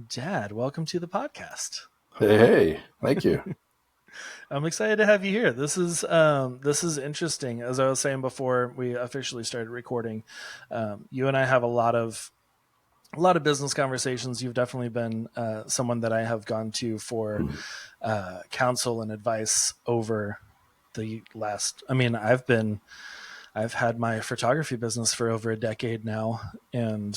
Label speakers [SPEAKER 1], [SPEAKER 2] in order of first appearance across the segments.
[SPEAKER 1] Dad, welcome to the podcast.
[SPEAKER 2] Hey, thank you.
[SPEAKER 1] I'm excited to have you here. This is interesting. As I was saying before we officially started recording, you and I have a lot of business conversations. You've definitely been someone that I have gone to for counsel and advice over the last. I've had my photography business for over a decade now, and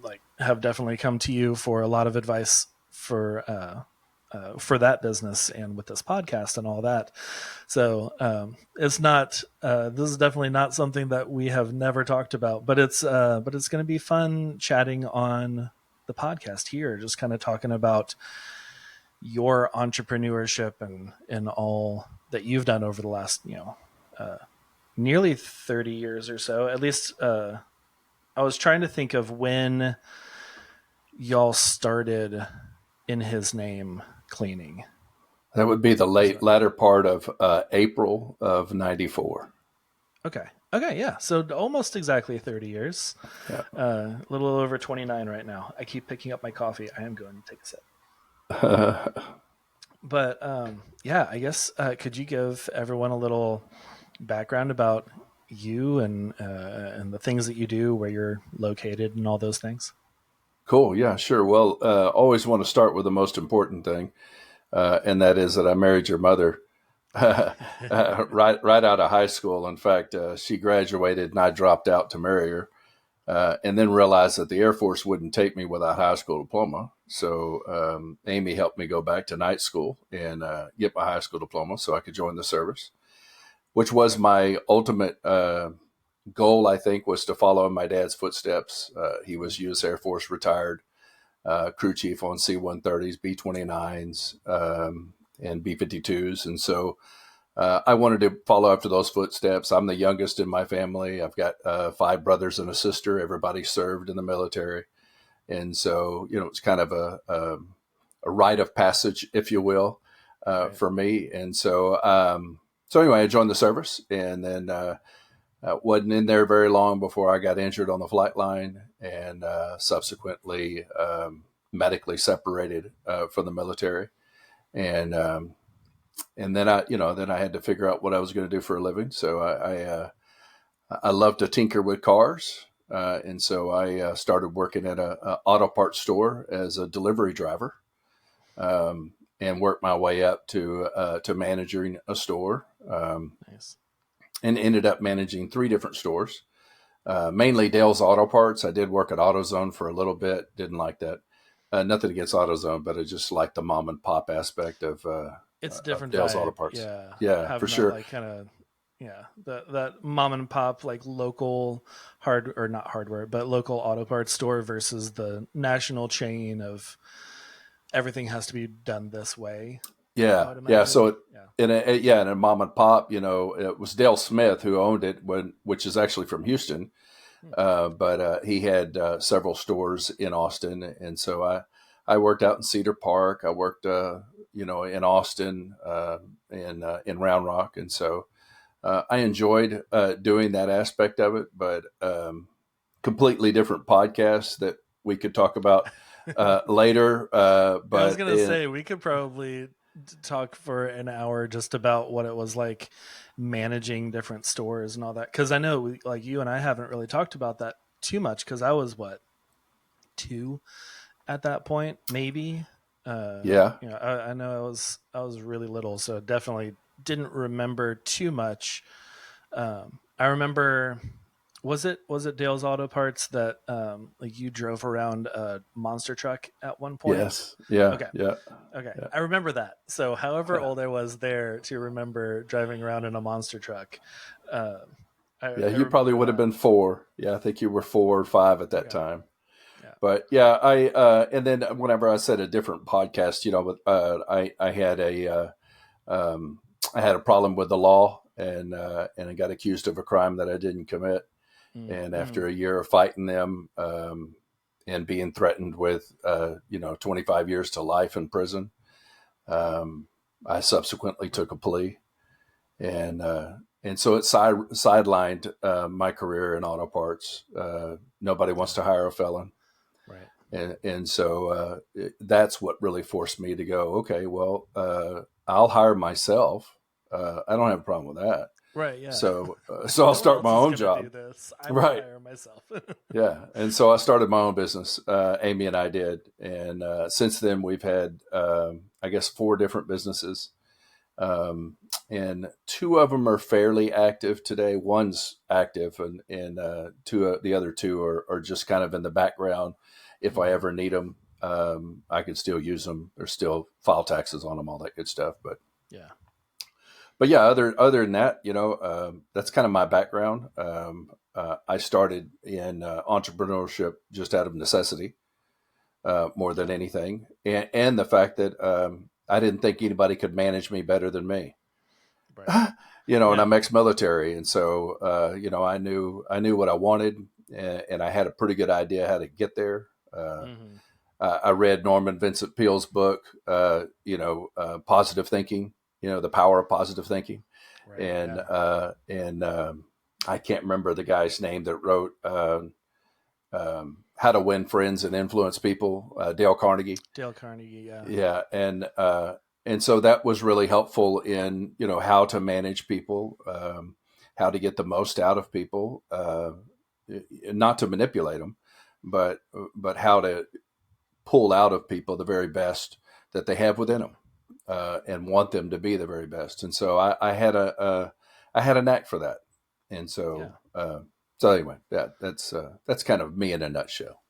[SPEAKER 1] like have definitely come to you for a lot of advice for that business and with this podcast and all that. So it's not. This is definitely not something that we have never talked about, but it's going to be fun chatting on the podcast here, just kind of talking about your entrepreneurship and all that you've done over the last nearly 30 years or so. At least I was trying to think of when y'all started in his name cleaning.
[SPEAKER 2] That would be the
[SPEAKER 1] Was it
[SPEAKER 2] latter part of April of '94.
[SPEAKER 1] okay? Okay, yeah. So almost exactly 30 years.
[SPEAKER 2] Yeah.
[SPEAKER 1] A little over 29 right now. I keep picking up my coffee. I am going to take a sip. But yeah, I guess could you give everyone a little background about you and the things that you do, where you're located, and all those things?
[SPEAKER 2] Cool. Yeah, sure. Well, always want to start with the most important thing, and that is that I married your mother right out of high school. In fact, she graduated and I dropped out to marry her. And then realized that the Air Force wouldn't take me without high school diploma. So Amy helped me go back to night school and get my high school diploma so I could join the service, which was my ultimate goal, I think, was to follow in my dad's footsteps. He was U.S. Air Force retired crew chief on C-130s, B-29s, and B-52s. And so I wanted to follow after those footsteps. I'm the youngest in my family. I've got 5 brothers and a sister. Everybody served in the military. And so, it's kind of a rite of passage, if you will,
[SPEAKER 1] Right.
[SPEAKER 2] for me. And so anyway, I joined the service and then wasn't in there very long before I got injured on the flight line and subsequently medically separated from the military. And and then I had to figure out what I was going to do for a living. So I love to tinker with cars, and so I started working at a auto parts store as a delivery driver, and worked my way up to managing a store,
[SPEAKER 1] Nice.
[SPEAKER 2] and ended up managing 3 different stores, mainly Dale's Auto Parts. I did work at AutoZone for a little bit. Didn't like that. Nothing against AutoZone, but I just like the mom and pop aspect
[SPEAKER 1] It's a
[SPEAKER 2] of
[SPEAKER 1] different
[SPEAKER 2] Dale's Auto
[SPEAKER 1] vibe.
[SPEAKER 2] Parts.
[SPEAKER 1] Yeah.
[SPEAKER 2] Yeah, for
[SPEAKER 1] Having that
[SPEAKER 2] sure.
[SPEAKER 1] like kind of that mom and pop like local hard or not hardware, but local auto parts store versus the national chain of everything has to be done this way, I
[SPEAKER 2] Yeah,
[SPEAKER 1] would
[SPEAKER 2] yeah.
[SPEAKER 1] imagine.
[SPEAKER 2] So it,
[SPEAKER 1] Yeah.
[SPEAKER 2] in a mom and pop, it was Dale Smith who owned it, which is actually from Houston,
[SPEAKER 1] Hmm.
[SPEAKER 2] but he had several stores in Austin, and so I worked out in Cedar Park. I worked, in Austin, in Round Rock, and so I enjoyed doing that aspect of it. But completely different podcasts that we could talk about later.
[SPEAKER 1] I was
[SPEAKER 2] But
[SPEAKER 1] gonna say we could probably talk for an hour just about what it was like managing different stores and all that. Because I know like you and I haven't really talked about that too much. Because I was what, 2 at that point, maybe.
[SPEAKER 2] yeah.
[SPEAKER 1] I know I was really little, so definitely didn't remember too much. I remember, was it Dale's Auto Parts that like you drove around a monster truck at one point?
[SPEAKER 2] Yes. Yeah.
[SPEAKER 1] Okay,
[SPEAKER 2] Yeah.
[SPEAKER 1] okay,
[SPEAKER 2] Yeah.
[SPEAKER 1] I remember that. So however old I was there to remember driving around in a monster truck, uh,
[SPEAKER 2] Yeah.
[SPEAKER 1] I
[SPEAKER 2] You probably
[SPEAKER 1] remember
[SPEAKER 2] would have
[SPEAKER 1] that.
[SPEAKER 2] been 4. Yeah. I think you were 4 or 5 at that
[SPEAKER 1] Okay,
[SPEAKER 2] time.
[SPEAKER 1] yeah,
[SPEAKER 2] But yeah, and then whenever I said a different podcast, I had um, I had a problem with the law and I got accused of a crime that I didn't commit. And
[SPEAKER 1] mm-hmm.
[SPEAKER 2] after a year of fighting them, and being threatened with, 25 years to life in prison, um, I subsequently took a plea, and so it sidelined my career in auto parts. Nobody wants
[SPEAKER 1] Yeah,
[SPEAKER 2] to hire a felon,
[SPEAKER 1] right.
[SPEAKER 2] And so that's what really forced me to go, okay, well, I'll hire myself. I don't have a problem with that.
[SPEAKER 1] Right. Yeah.
[SPEAKER 2] So I'll
[SPEAKER 1] No one
[SPEAKER 2] start
[SPEAKER 1] else
[SPEAKER 2] my
[SPEAKER 1] is
[SPEAKER 2] own
[SPEAKER 1] going to do
[SPEAKER 2] job.
[SPEAKER 1] this. I'm going to
[SPEAKER 2] Right.
[SPEAKER 1] hire myself.
[SPEAKER 2] Yeah. And so I started my own business. Amy and I did. And since then, we've had, I guess, 4 different businesses. Um, and 2 of them are fairly active today. One's active, and the other 2 are just kind of in the background. If I
[SPEAKER 1] Hmm.
[SPEAKER 2] ever need them, I can still use them. There's still file taxes on them, all that good stuff.
[SPEAKER 1] Yeah.
[SPEAKER 2] But yeah, other than that, that's kind of my background. I started in entrepreneurship just out of necessity, more than
[SPEAKER 1] Yeah.
[SPEAKER 2] anything, and the fact that I didn't think anybody could manage me better than me.
[SPEAKER 1] Right.
[SPEAKER 2] And I'm
[SPEAKER 1] No.
[SPEAKER 2] ex-military, and so I knew what I wanted, and I had a pretty good idea how to get there.
[SPEAKER 1] Hmm.
[SPEAKER 2] I read Norman Vincent Peale's book, Positive Thinking. The power of positive thinking,
[SPEAKER 1] Right.
[SPEAKER 2] and
[SPEAKER 1] Yeah.
[SPEAKER 2] I can't remember the guy's name that wrote How to Win Friends and Influence People, Dale Carnegie.
[SPEAKER 1] Dale Carnegie. Yeah.
[SPEAKER 2] Yeah, and so that was really helpful in how to manage people, how to get the most out of people, not to manipulate them, but how to pull out of people the very best that they have within them, and want them to be the very best. And so I had a knack for that, and
[SPEAKER 1] Yeah.
[SPEAKER 2] so anyway, that's kind of me in a nutshell.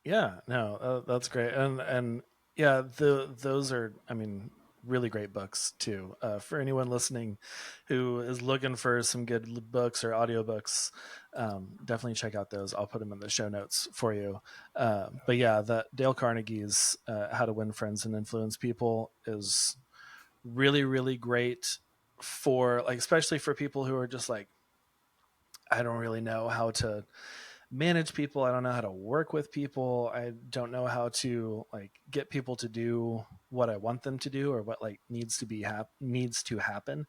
[SPEAKER 1] Yeah, no, that's great, and yeah, those are, I mean, really great books too. For anyone listening who is looking for some good books or audiobooks, definitely check out those. I'll put them in the show notes for you. But yeah, that Dale Carnegie's "How to Win Friends and Influence People" is really, really great for, like, especially for people who are just like, I don't really know how to manage people. I don't know how to work with people. I don't know how to, like, get people to do what I want them to do, or what, like, needs to happen.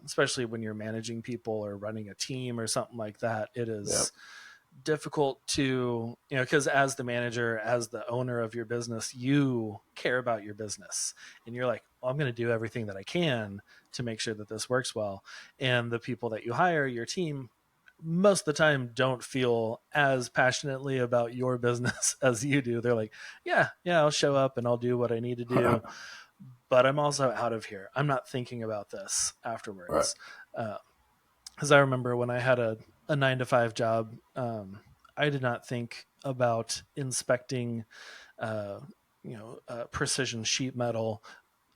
[SPEAKER 1] Especially when you're managing people or running a team or something like that. It
[SPEAKER 2] Yep.
[SPEAKER 1] is difficult to, because as the manager, as the owner of your business, you care about your business, and you're like, well, I'm going to do everything that I can to make sure that this works well. And the people that you hire, your team, most of the time don't feel as passionately about your business as you do. They're like, yeah, yeah, I'll show up and I'll do what I need to do, but I'm also out of here. I'm not thinking about this
[SPEAKER 2] Right.
[SPEAKER 1] afterwards. Because I remember when I had a 9 to 5 job, I did not think about inspecting, uh, precision sheet metal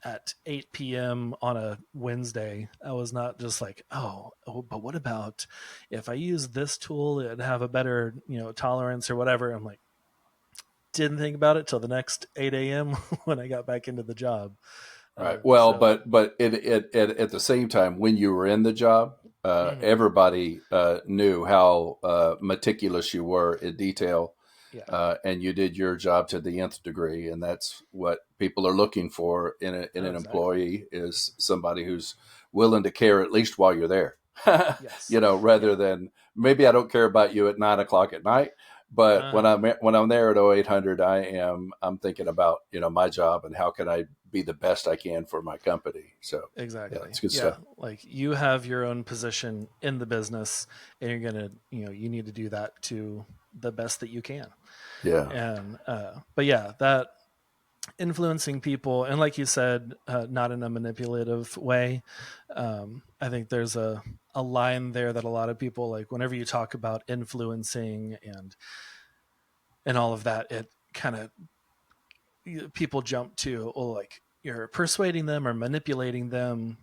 [SPEAKER 1] at 8 p.m. on a Wednesday. I was not just like, oh, but what about if I use this tool and have a better, tolerance or whatever? I'm like, didn't think about it till the next 8 a.m. when I got back into the job.
[SPEAKER 2] Right. Well,
[SPEAKER 1] So,
[SPEAKER 2] but at the same time, when you were in the job,
[SPEAKER 1] mhm,
[SPEAKER 2] everybody knew how meticulous you were in detail,
[SPEAKER 1] yeah,
[SPEAKER 2] and you did your job to the nth degree, and that's what people are looking for in
[SPEAKER 1] no,
[SPEAKER 2] an
[SPEAKER 1] exactly.
[SPEAKER 2] employee, is somebody who's willing to care at least while you're there.
[SPEAKER 1] Yes.
[SPEAKER 2] Rather
[SPEAKER 1] Yeah.
[SPEAKER 2] than, maybe I don't care about you at 9 o'clock at night, but
[SPEAKER 1] Uh huh.
[SPEAKER 2] when I'm there at 0800, I'm thinking about my job and how can I be the best I can for my company. So yeah,
[SPEAKER 1] Exactly.
[SPEAKER 2] it's good
[SPEAKER 1] Yeah.
[SPEAKER 2] stuff.
[SPEAKER 1] Like, you have your own position in the business, and you're going to, you need to do that to the best that you can.
[SPEAKER 2] Yeah.
[SPEAKER 1] And, but yeah, that influencing people, and like you said, not in a manipulative way. I think there's a line there that a lot of people, like, whenever you talk about influencing and all of that, it kind of, people jump to, oh, like, you're persuading them or manipulating them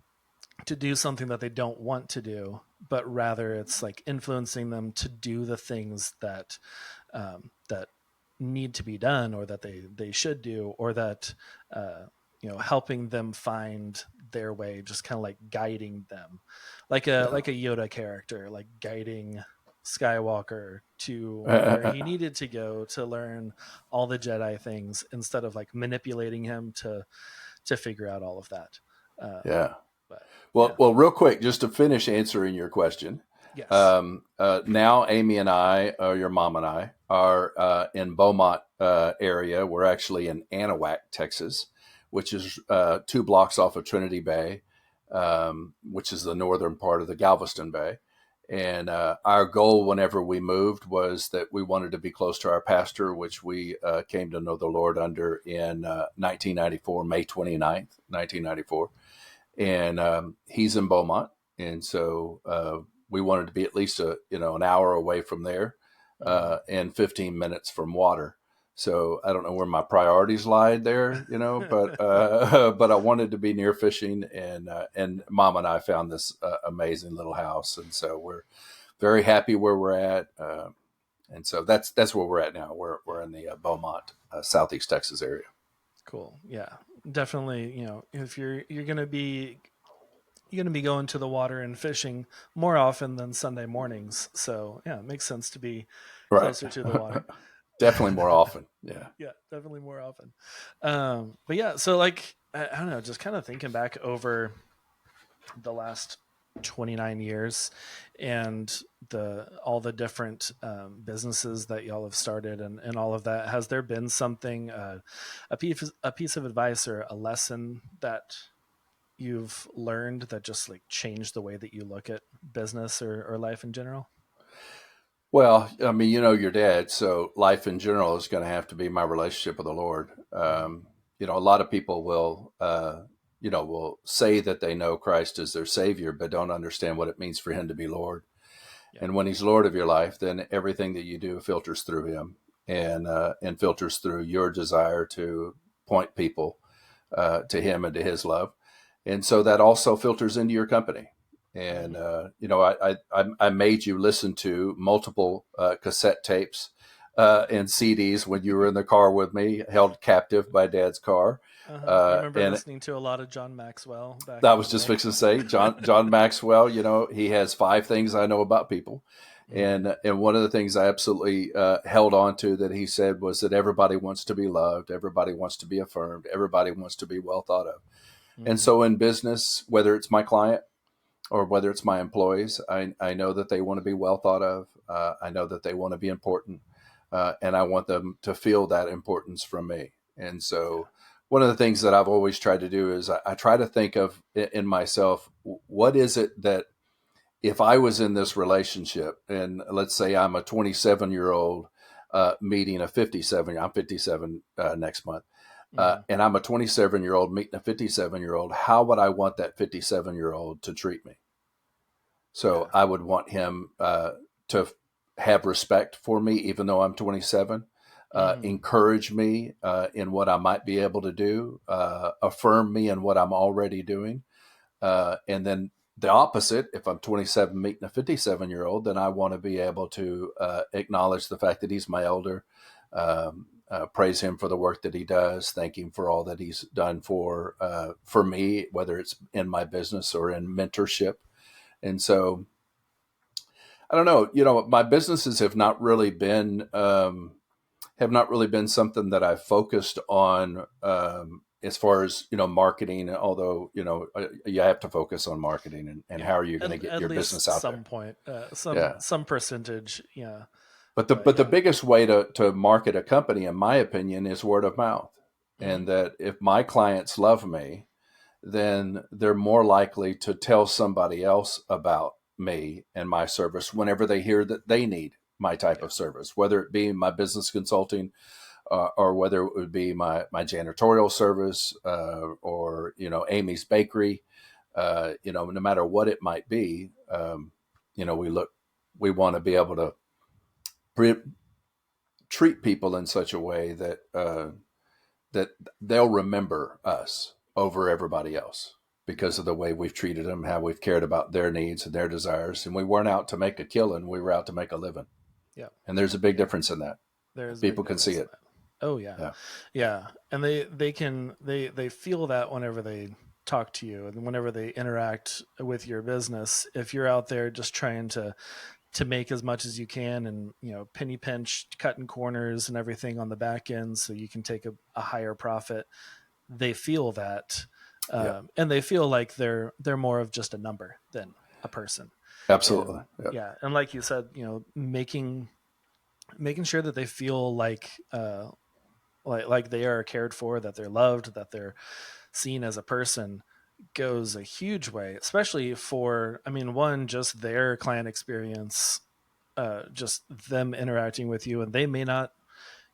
[SPEAKER 1] to do something that they don't want to do, but rather it's like influencing them to do the things that need to be done, or that they should do, or that, uh, helping them find their way, just kind of like guiding them,
[SPEAKER 2] Yeah.
[SPEAKER 1] like a Yoda character, like guiding Skywalker to where he needed to go to learn all the Jedi things, instead of like manipulating him to figure out all of that. Um,
[SPEAKER 2] Yeah.
[SPEAKER 1] but
[SPEAKER 2] Well,
[SPEAKER 1] yeah.
[SPEAKER 2] real quick, just to finish answering your question.
[SPEAKER 1] Yes.
[SPEAKER 2] Now, Amy and I, your mom and I, are in Beaumont area. We're actually in Anahuac, Texas, which is 2 blocks off of Trinity Bay, which is the northern part of the Galveston Bay. And our goal whenever we moved was that we wanted to be close to our pastor, which we came to know the Lord under in 1994, May 29th, 1994. And he's in Beaumont. And so we wanted to be at least an hour away from there
[SPEAKER 1] Mm-hmm.
[SPEAKER 2] and 15 minutes from water. So I don't know where my priorities lied there, but but I wanted to be near fishing, and Mom and I found this amazing little house, and so we're very happy where we're at, and so that's where we're at now. We're in the Beaumont, Southeast Texas area.
[SPEAKER 1] Cool. Yeah. Definitely, if you're going to be going to the water and fishing more often than Sunday mornings. So, yeah, it makes sense to be
[SPEAKER 2] Right,
[SPEAKER 1] closer to the water.
[SPEAKER 2] definitely more often. Yeah.
[SPEAKER 1] Yeah, definitely more often. But yeah, so like I don't know, just kind of thinking back over the last 29 years and the all the different businesses that y'all have started and all of that, has there been something, a piece of advice or a lesson that you've learned that just like changed the way that you look at business or life in general?
[SPEAKER 2] Well, I mean, your dad, so life in general is going to have to be my relationship with the Lord.
[SPEAKER 1] Mm-hmm.
[SPEAKER 2] A lot of people will say that they know Christ as their Savior, but don't understand what it means for Him to be Lord.
[SPEAKER 1] Yeah.
[SPEAKER 2] And when He's Lord of your life, then everything that you do filters through Him, and filters through your desire to point people to Him and to His love, and so that also filters into your company. And
[SPEAKER 1] Mm-hmm.
[SPEAKER 2] I made you listen to multiple cassette tapes and CDs when you were in the car with me, held captive by Dad's car.
[SPEAKER 1] I remember
[SPEAKER 2] And
[SPEAKER 1] listening to a lot of John Maxwell back
[SPEAKER 2] I
[SPEAKER 1] in the
[SPEAKER 2] was just
[SPEAKER 1] day.
[SPEAKER 2] fixing to say, John Maxwell. He has 5 things I know about people,
[SPEAKER 1] Mm-hmm.
[SPEAKER 2] and one of the things I absolutely held on to that he said was that everybody wants to be loved, everybody wants to be affirmed, everybody wants to be well thought of. And
[SPEAKER 1] Mm-hmm.
[SPEAKER 2] so in business, whether it's my client or whether it's my employees, I know that they want to be well thought of. I know that they want to be important, and I want them to feel that importance from me. And
[SPEAKER 1] Yeah.
[SPEAKER 2] so, one of the things that I've always tried to do is I try to think of in myself, what is it that if I was in this relationship, and let's say I'm a 27-year-old meeting a 57, I'm 57 next month.
[SPEAKER 1] Mm-hmm.
[SPEAKER 2] And I'm a 27-year-old meeting a 57-year-old, how would I want that 57-year-old to treat me? So
[SPEAKER 1] Yeah.
[SPEAKER 2] I would want him to have respect for me, even though I'm 27,
[SPEAKER 1] Mm-hmm.
[SPEAKER 2] encourage me in what I might be able to do, affirm me in what I'm already doing. And then the opposite, if I'm 27 meeting a 57-year-old, then I want to be able to acknowledge the fact that he's my elder, praise him for the work that he does, thank him for all that he's done for me, whether it's in my business or in mentorship. And so I don't know, my businesses have not really been something that I focused on as far as marketing. Although you have to focus on marketing and
[SPEAKER 1] Yeah.
[SPEAKER 2] how are you going to get
[SPEAKER 1] At
[SPEAKER 2] your business
[SPEAKER 1] least
[SPEAKER 2] out there?
[SPEAKER 1] some point, some
[SPEAKER 2] Yeah,
[SPEAKER 1] percentage. Yeah.
[SPEAKER 2] but the
[SPEAKER 1] But
[SPEAKER 2] but the
[SPEAKER 1] yeah.
[SPEAKER 2] biggest way to market a company, in my opinion, is word of mouth.
[SPEAKER 1] Mm-hmm.
[SPEAKER 2] And that if my clients love me, then they're more likely to tell somebody else about me and my service whenever they hear that they need my type
[SPEAKER 1] Yeah.
[SPEAKER 2] of service, whether it be my business consulting or whether it would be my janitorial service or Amy's bakery. No matter what it might be, we want to be able to pre- treat people in such a way that they'll remember us over everybody else because of the way we've treated them, how we've cared about their needs and their desires. And we weren't out to make a killing, we were out to make a living.
[SPEAKER 1] Yeah.
[SPEAKER 2] And there's a big
[SPEAKER 1] Yeah.
[SPEAKER 2] difference in that.
[SPEAKER 1] There is a big
[SPEAKER 2] People can see
[SPEAKER 1] difference in
[SPEAKER 2] it.
[SPEAKER 1] that. Oh yeah.
[SPEAKER 2] Yeah.
[SPEAKER 1] Yeah. And they feel that whenever they talk to you and whenever they interact with your business. If you're out there just trying to make as much as you can and penny pinch, cutting corners and everything on the back end so you can take a higher profit, they feel that,
[SPEAKER 2] Yeah.
[SPEAKER 1] and they feel like they're more of just a number than a person.
[SPEAKER 2] Absolutely.
[SPEAKER 1] And
[SPEAKER 2] Yeah.
[SPEAKER 1] yeah, and like you said, making sure that they feel like they are cared for, that they're loved, that they're seen as a person goes a huge way, especially for, I mean, one, just their client experience, just them interacting with you, and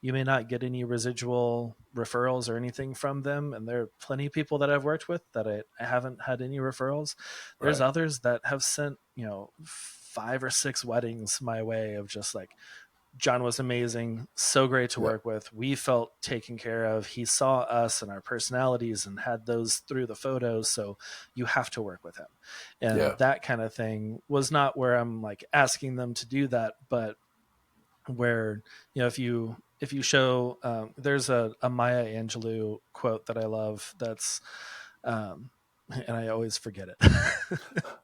[SPEAKER 1] you may not get any residual referrals or anything from them. And there are plenty of people that I've worked with that I haven't had any referrals. There's
[SPEAKER 2] Right.
[SPEAKER 1] others that have sent, 5 or 6 weddings my way of just like, John was amazing, so great to
[SPEAKER 2] Yeah.
[SPEAKER 1] work with. We felt taken care of. He saw us and our personalities and had those through the photos. So you have to work with him.
[SPEAKER 2] Yeah.
[SPEAKER 1] And that kind of thing was not where I'm like asking them to do that, but where, if you show, there's a Maya Angelou quote that I love. That's, um, and I always forget it.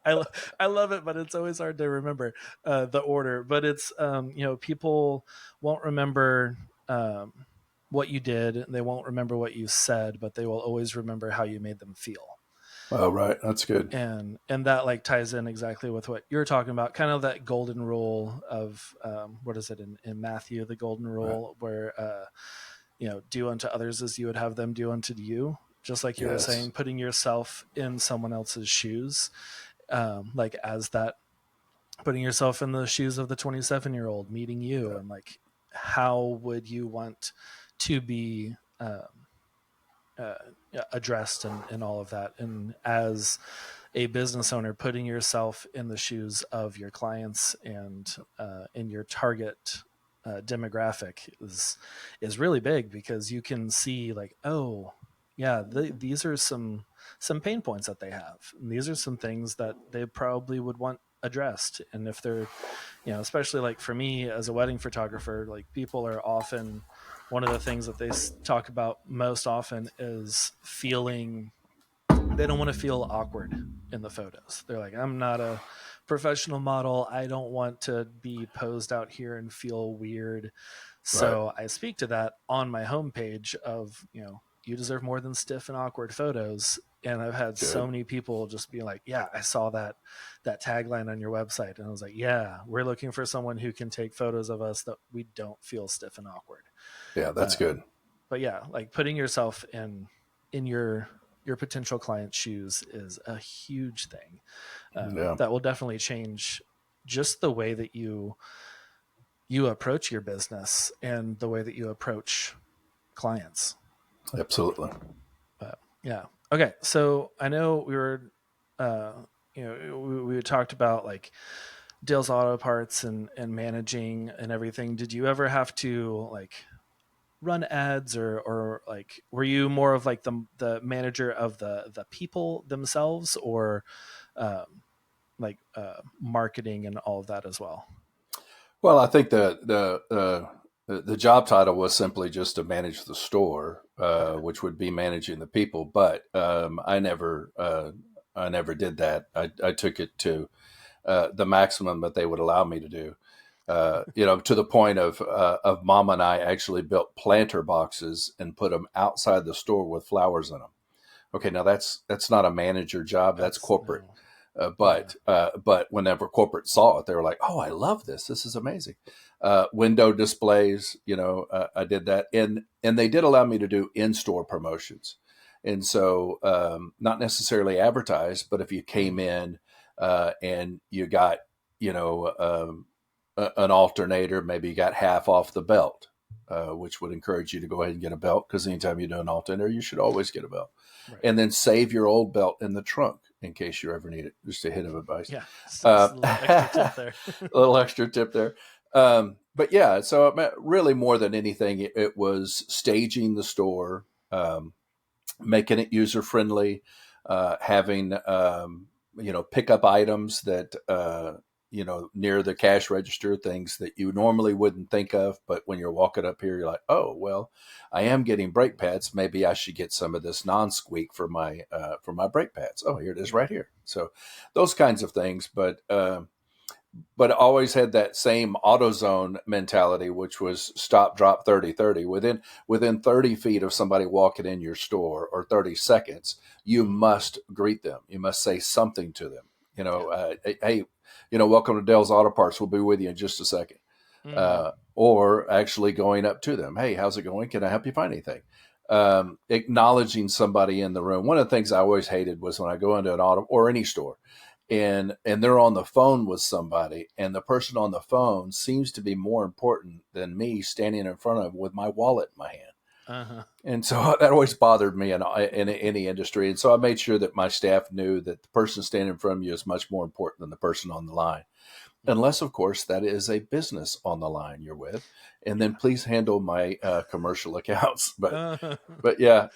[SPEAKER 1] I, I love it, but it's always hard to remember the order. But it's, people won't remember what you did. They won't remember what you said, but they will always remember how you made them feel.
[SPEAKER 2] Oh, right. That's good.
[SPEAKER 1] And that like ties in exactly with what you're talking about, kind of that golden rule of, what is it in Matthew, the golden
[SPEAKER 2] Right.
[SPEAKER 1] rule where, do unto others as you would have them do unto you. Just like you were
[SPEAKER 2] Yes.
[SPEAKER 1] saying, putting yourself in someone else's shoes, like as that, putting yourself in the shoes of the 27-year-old meeting you,
[SPEAKER 2] Yeah.
[SPEAKER 1] and like, how would you want to be, uh, addressed, and all of that. And as a business owner, putting yourself in the shoes of your clients and, in your target, demographic is really big, because you can see like, oh yeah, these are some pain points that they have, and these are some things that they probably would want addressed. And if they're, especially like for me as a wedding photographer, like people are often, one of the things that they talk about most often is feeling, they don't want to feel awkward in the photos. They're like, I'm not a professional model. I don't want to be posed out here and feel weird.
[SPEAKER 2] Right.
[SPEAKER 1] So I speak to that on my homepage of, you deserve more than stiff and awkward photos. And I've had so
[SPEAKER 2] Good.
[SPEAKER 1] many people just be like, yeah, I saw that tagline on your website. And I was like, yeah, we're looking for someone who can take photos of us that we don't feel stiff and awkward.
[SPEAKER 2] Yeah. That's good.
[SPEAKER 1] Um, but yeah, like putting yourself in your potential client's shoes is a huge thing,
[SPEAKER 2] Yeah.
[SPEAKER 1] that will definitely change just the way that you approach your business and the way that you approach clients.
[SPEAKER 2] Absolutely.
[SPEAKER 1] But yeah, okay. So I know we were, uh, we talked about like Dale's Auto Parts and managing and everything. Did you ever have to like run ads, or like, were you more of like the manager of the people themselves, or, um, like, marketing and all of that as well?
[SPEAKER 2] Well, I think the job title was simply just to manage the store,
[SPEAKER 1] Okay.
[SPEAKER 2] which would be managing the people. But I never did that. I took it to the maximum that they would allow me to do. To the point of Mom and I actually built planter boxes and put them outside the store with flowers in them. Okay, now that's not a manager job. That's
[SPEAKER 1] That's
[SPEAKER 2] corporate.
[SPEAKER 1] no. Yeah.
[SPEAKER 2] But whenever corporate saw it, they were like, "Oh, I love this. This is amazing." Window displays, I did that, and they did allow me to do in-store promotions, and so not necessarily advertised, but if you came
[SPEAKER 1] Mm.
[SPEAKER 2] in and you got, an alternator, maybe you got half off the belt, which would encourage you to go ahead and get a belt because anytime you do an alternator, you should always get a belt,
[SPEAKER 1] Right.
[SPEAKER 2] and then save your old belt in the trunk in case you ever need it. Just a hit of advice.
[SPEAKER 1] Yeah. Just a little extra tip there.
[SPEAKER 2] A little extra tip there. But yeah, so really more than anything, it was staging the store, making it user friendly, having pick up items that near the cash register, things that you normally wouldn't think of, but when you're walking up here, you're like, oh well, I am getting brake pads. Maybe I should get some of this non-squeak for my brake pads. Oh, here it is
[SPEAKER 1] Yeah.
[SPEAKER 2] right here. So those kinds of things, but always had that same AutoZone mentality, which was stop, drop, 30, 30. Within 30 feet of somebody walking in your store or 30 seconds, you
[SPEAKER 1] Mm.
[SPEAKER 2] must greet them. You must say something to them.
[SPEAKER 1] Yeah.
[SPEAKER 2] Hey, welcome to Dell's Auto Parts. We'll be with you in just a second.
[SPEAKER 1] Mm-hmm.
[SPEAKER 2] Or actually going up to them. Hey, how's it going? Can I help you find anything? Acknowledging somebody in the room. One of the things I always hated was when I go into an auto or any store and they're on the phone with somebody, and the person on the phone seems to be more important than me standing in front of them with my wallet in my hand.
[SPEAKER 1] Uh-huh.
[SPEAKER 2] And so that always bothered me in any industry. And so I made sure that my staff knew that the person standing in front of you is much more important than the person on the line. Unless, of course, that is a business on the line you're with. And then
[SPEAKER 1] Yeah.
[SPEAKER 2] please handle my commercial accounts. But
[SPEAKER 1] Uh,
[SPEAKER 2] but yeah,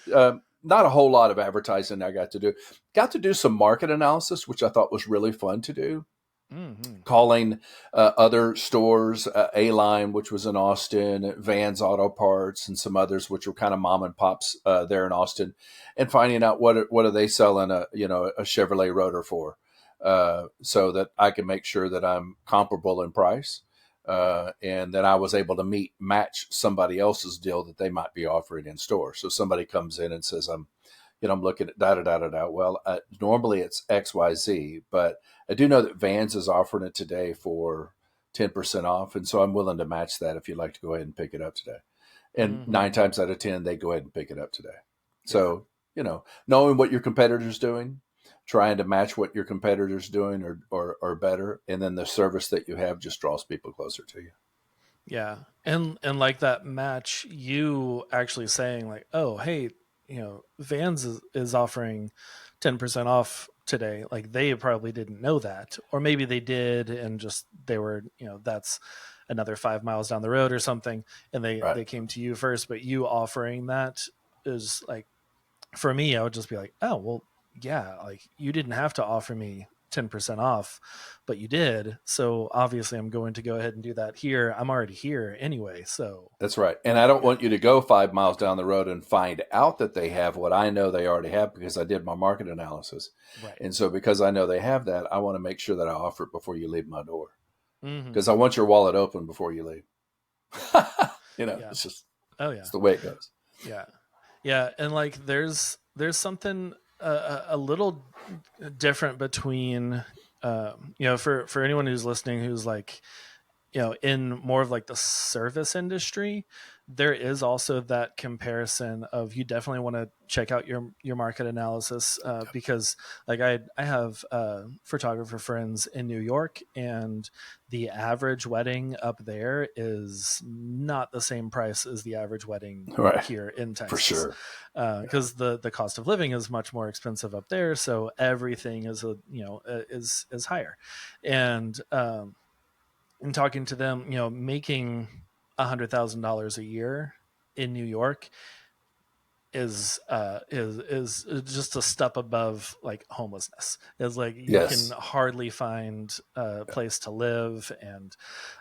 [SPEAKER 2] not a whole lot of advertising I got to do. Got to do some market analysis, which I thought was really fun to do,
[SPEAKER 1] mm-hmm.
[SPEAKER 2] calling other stores, A-Line, which was in Austin, Vans Auto Parts, and some others, which were kind of mom and pops there in Austin, and finding out what are they selling a Chevrolet Rotor for, so that I can make sure that I'm comparable in price, and that I was able to match somebody else's deal that they might be offering in store. So somebody comes in and says, I'm looking at da da da da da. Well, normally it's XYZ, but I do know that Vans is offering it today for 10% off. And so I'm willing to match that if you'd like to go ahead and pick it up today. And
[SPEAKER 1] Mm-hmm.
[SPEAKER 2] 9 times out of 10, they go ahead and pick it up today.
[SPEAKER 1] Yeah.
[SPEAKER 2] So, knowing what your competitor's doing, trying to match what your competitor's doing or better. And then the service that you have just draws people closer to you.
[SPEAKER 1] Yeah. And like that match, you actually saying like, oh, hey, Vans is offering 10% off today. Like they probably didn't know that. Or maybe they did and just they were, that's another 5 miles down the road or something. And
[SPEAKER 2] Right.
[SPEAKER 1] they came to you first, but you offering that is like, for me, I would just be like, oh, well, yeah, like you didn't have to offer me 10% off, but you did. So obviously, I'm going to go ahead and do that here. I'm already here anyway. So,
[SPEAKER 2] That's right. And I don't
[SPEAKER 1] yeah,
[SPEAKER 2] want you to go 5 miles down the road and find out that they have what I know they already have because I did my market analysis.
[SPEAKER 1] right.
[SPEAKER 2] And so because I know they have that, I want to make sure that I offer it before you leave my door
[SPEAKER 1] Mm-hmm.
[SPEAKER 2] because I want your wallet open before you leave.
[SPEAKER 1] Yeah. Yeah. Oh,
[SPEAKER 2] It's
[SPEAKER 1] yeah.
[SPEAKER 2] the way it goes.
[SPEAKER 1] Yeah. Yeah. And like there's something a little different between, for anyone who's listening who's like, in more of like the service industry, there is also that comparison of you definitely want to check out your market analysis, because like I have photographer friends in New York, and the average wedding up there is not the same price as the average wedding
[SPEAKER 2] Right.
[SPEAKER 1] here in
[SPEAKER 2] For
[SPEAKER 1] Texas,
[SPEAKER 2] sure. Yeah.
[SPEAKER 1] because the cost of living is much more expensive up there, so everything is higher, and and talking to them, making $100,000 a year in New York is just a step above like homelessness. Is like you can
[SPEAKER 2] Yes.
[SPEAKER 1] hardly find a place to live,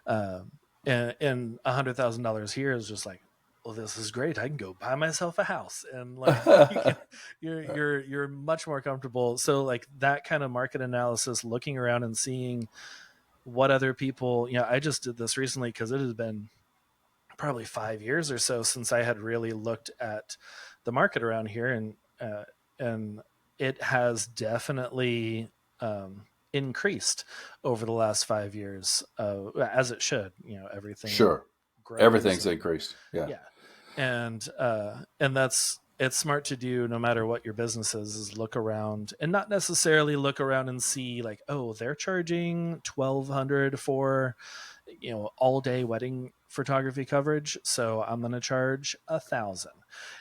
[SPEAKER 1] uh, and $100,000 here is just like, well, this is great. I can go buy myself a house, and like you can, you're much more comfortable. So like that kind of market analysis, looking around and seeing what other people, I just did this recently because it has been probably 5 years or so since I had really looked at the market around here, and it has definitely increased over the last 5 years, as it should. Everything
[SPEAKER 2] Sure.
[SPEAKER 1] grows,
[SPEAKER 2] Everything's
[SPEAKER 1] and
[SPEAKER 2] increased. Yeah.
[SPEAKER 1] yeah, and that's it's smart to do no matter what your business is look around, and not necessarily look around and see like, oh, they're charging 1,200 for all day wedding photography coverage, so I'm going to charge 1,000,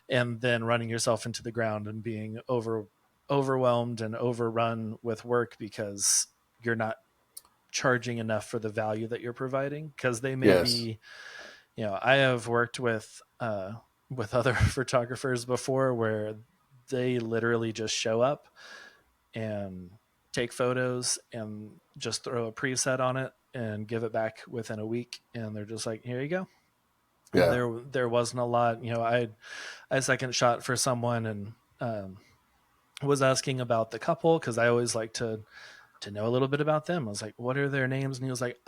[SPEAKER 1] and then running yourself into the ground and being overwhelmed and overrun with work because you're not charging enough for the value that you're providing, because they may
[SPEAKER 2] Yes.
[SPEAKER 1] be, I have worked with other photographers before where they literally just show up and take photos and just throw a preset on it and give it back within a week, and they're just like, here you go. And
[SPEAKER 2] Yeah.
[SPEAKER 1] there wasn't a lot. I second shot for someone, and was asking about the couple because I always like to know a little bit about them. I was like, what are their names? And he was like,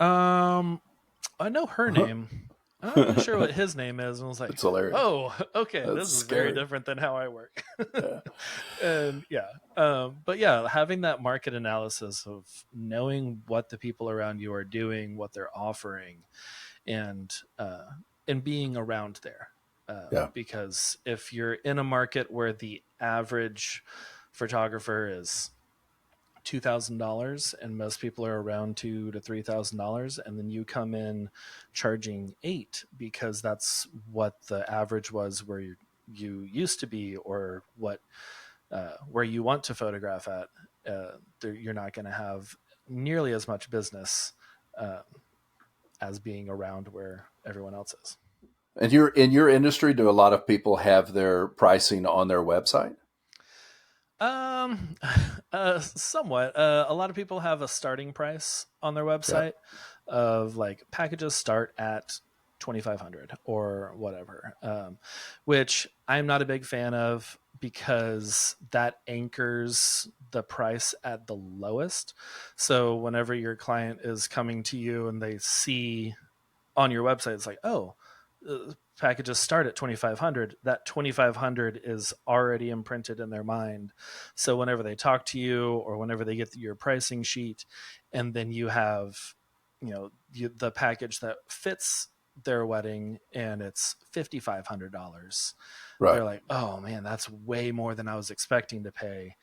[SPEAKER 1] um I know her
[SPEAKER 2] Huh.
[SPEAKER 1] name. I'm not really sure what his name is. And I was like,
[SPEAKER 2] It's hilarious.
[SPEAKER 1] oh, okay,
[SPEAKER 2] That's
[SPEAKER 1] this is very
[SPEAKER 2] scary.
[SPEAKER 1] different than how I work.
[SPEAKER 2] Yeah.
[SPEAKER 1] And yeah, but yeah, having that market analysis of knowing what the people around you are doing, what they're offering, and uh, and being around there.
[SPEAKER 2] Yeah.
[SPEAKER 1] Because if you're in a market where the average photographer is $2,000 and most people are around $2,000 to $3,000, and then you come in charging eight because that's what the average was where you used to be, or what where you want to photograph at, you're not going to have nearly as much business uh, as being around where everyone else is.
[SPEAKER 2] And you're in your industry, do a lot of people have their pricing on their website?
[SPEAKER 1] Um, somewhat. A lot of people have a starting price on their
[SPEAKER 2] Yeah.
[SPEAKER 1] website of like packages start at 2,500 or whatever, which I'm not a big fan of because that anchors the price at the lowest. So whenever your client is coming to you and they see on your website, it's like, oh, packages start at 2,500. That 2,500 is already imprinted in their mind. So whenever they talk to you or whenever they get your pricing sheet, and then you have, the package that fits their wedding and it's $5,500,
[SPEAKER 2] Right.
[SPEAKER 1] they're like, oh man, that's way more than I was expecting to pay.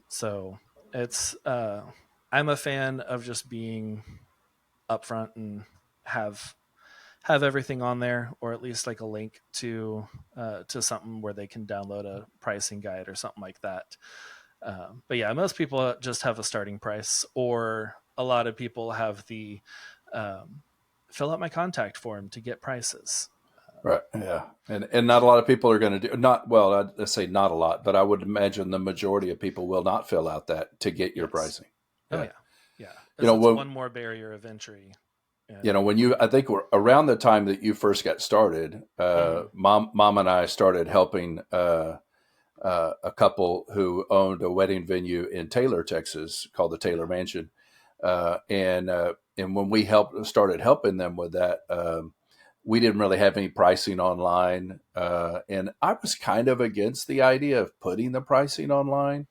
[SPEAKER 1] So it's, I'm a fan of just being upfront and have everything on there, or at least like a link to something where they can download a pricing guide or something like that. But yeah, most people just have a starting price, or a lot of people have the um, fill out my contact form to get prices.
[SPEAKER 2] Right. Yeah. And not a lot of people are going to do not well. I'd say not a lot, but I would imagine the majority of people will not fill out that to get your
[SPEAKER 1] Yes.
[SPEAKER 2] pricing.
[SPEAKER 1] Oh
[SPEAKER 2] Yeah.
[SPEAKER 1] yeah, yeah.
[SPEAKER 2] You
[SPEAKER 1] As
[SPEAKER 2] know
[SPEAKER 1] it's
[SPEAKER 2] when
[SPEAKER 1] one more barrier of entry.
[SPEAKER 2] you know
[SPEAKER 1] And
[SPEAKER 2] when you I think around the time that you first got started,
[SPEAKER 1] mhm.
[SPEAKER 2] mom and I started helping a couple who owned a wedding venue in Taylor, Texas, called the Taylor
[SPEAKER 1] Yeah.
[SPEAKER 2] Mansion, and when we started helping them with that, we didn't really have any pricing online, and I was kind of against the idea of putting the pricing online.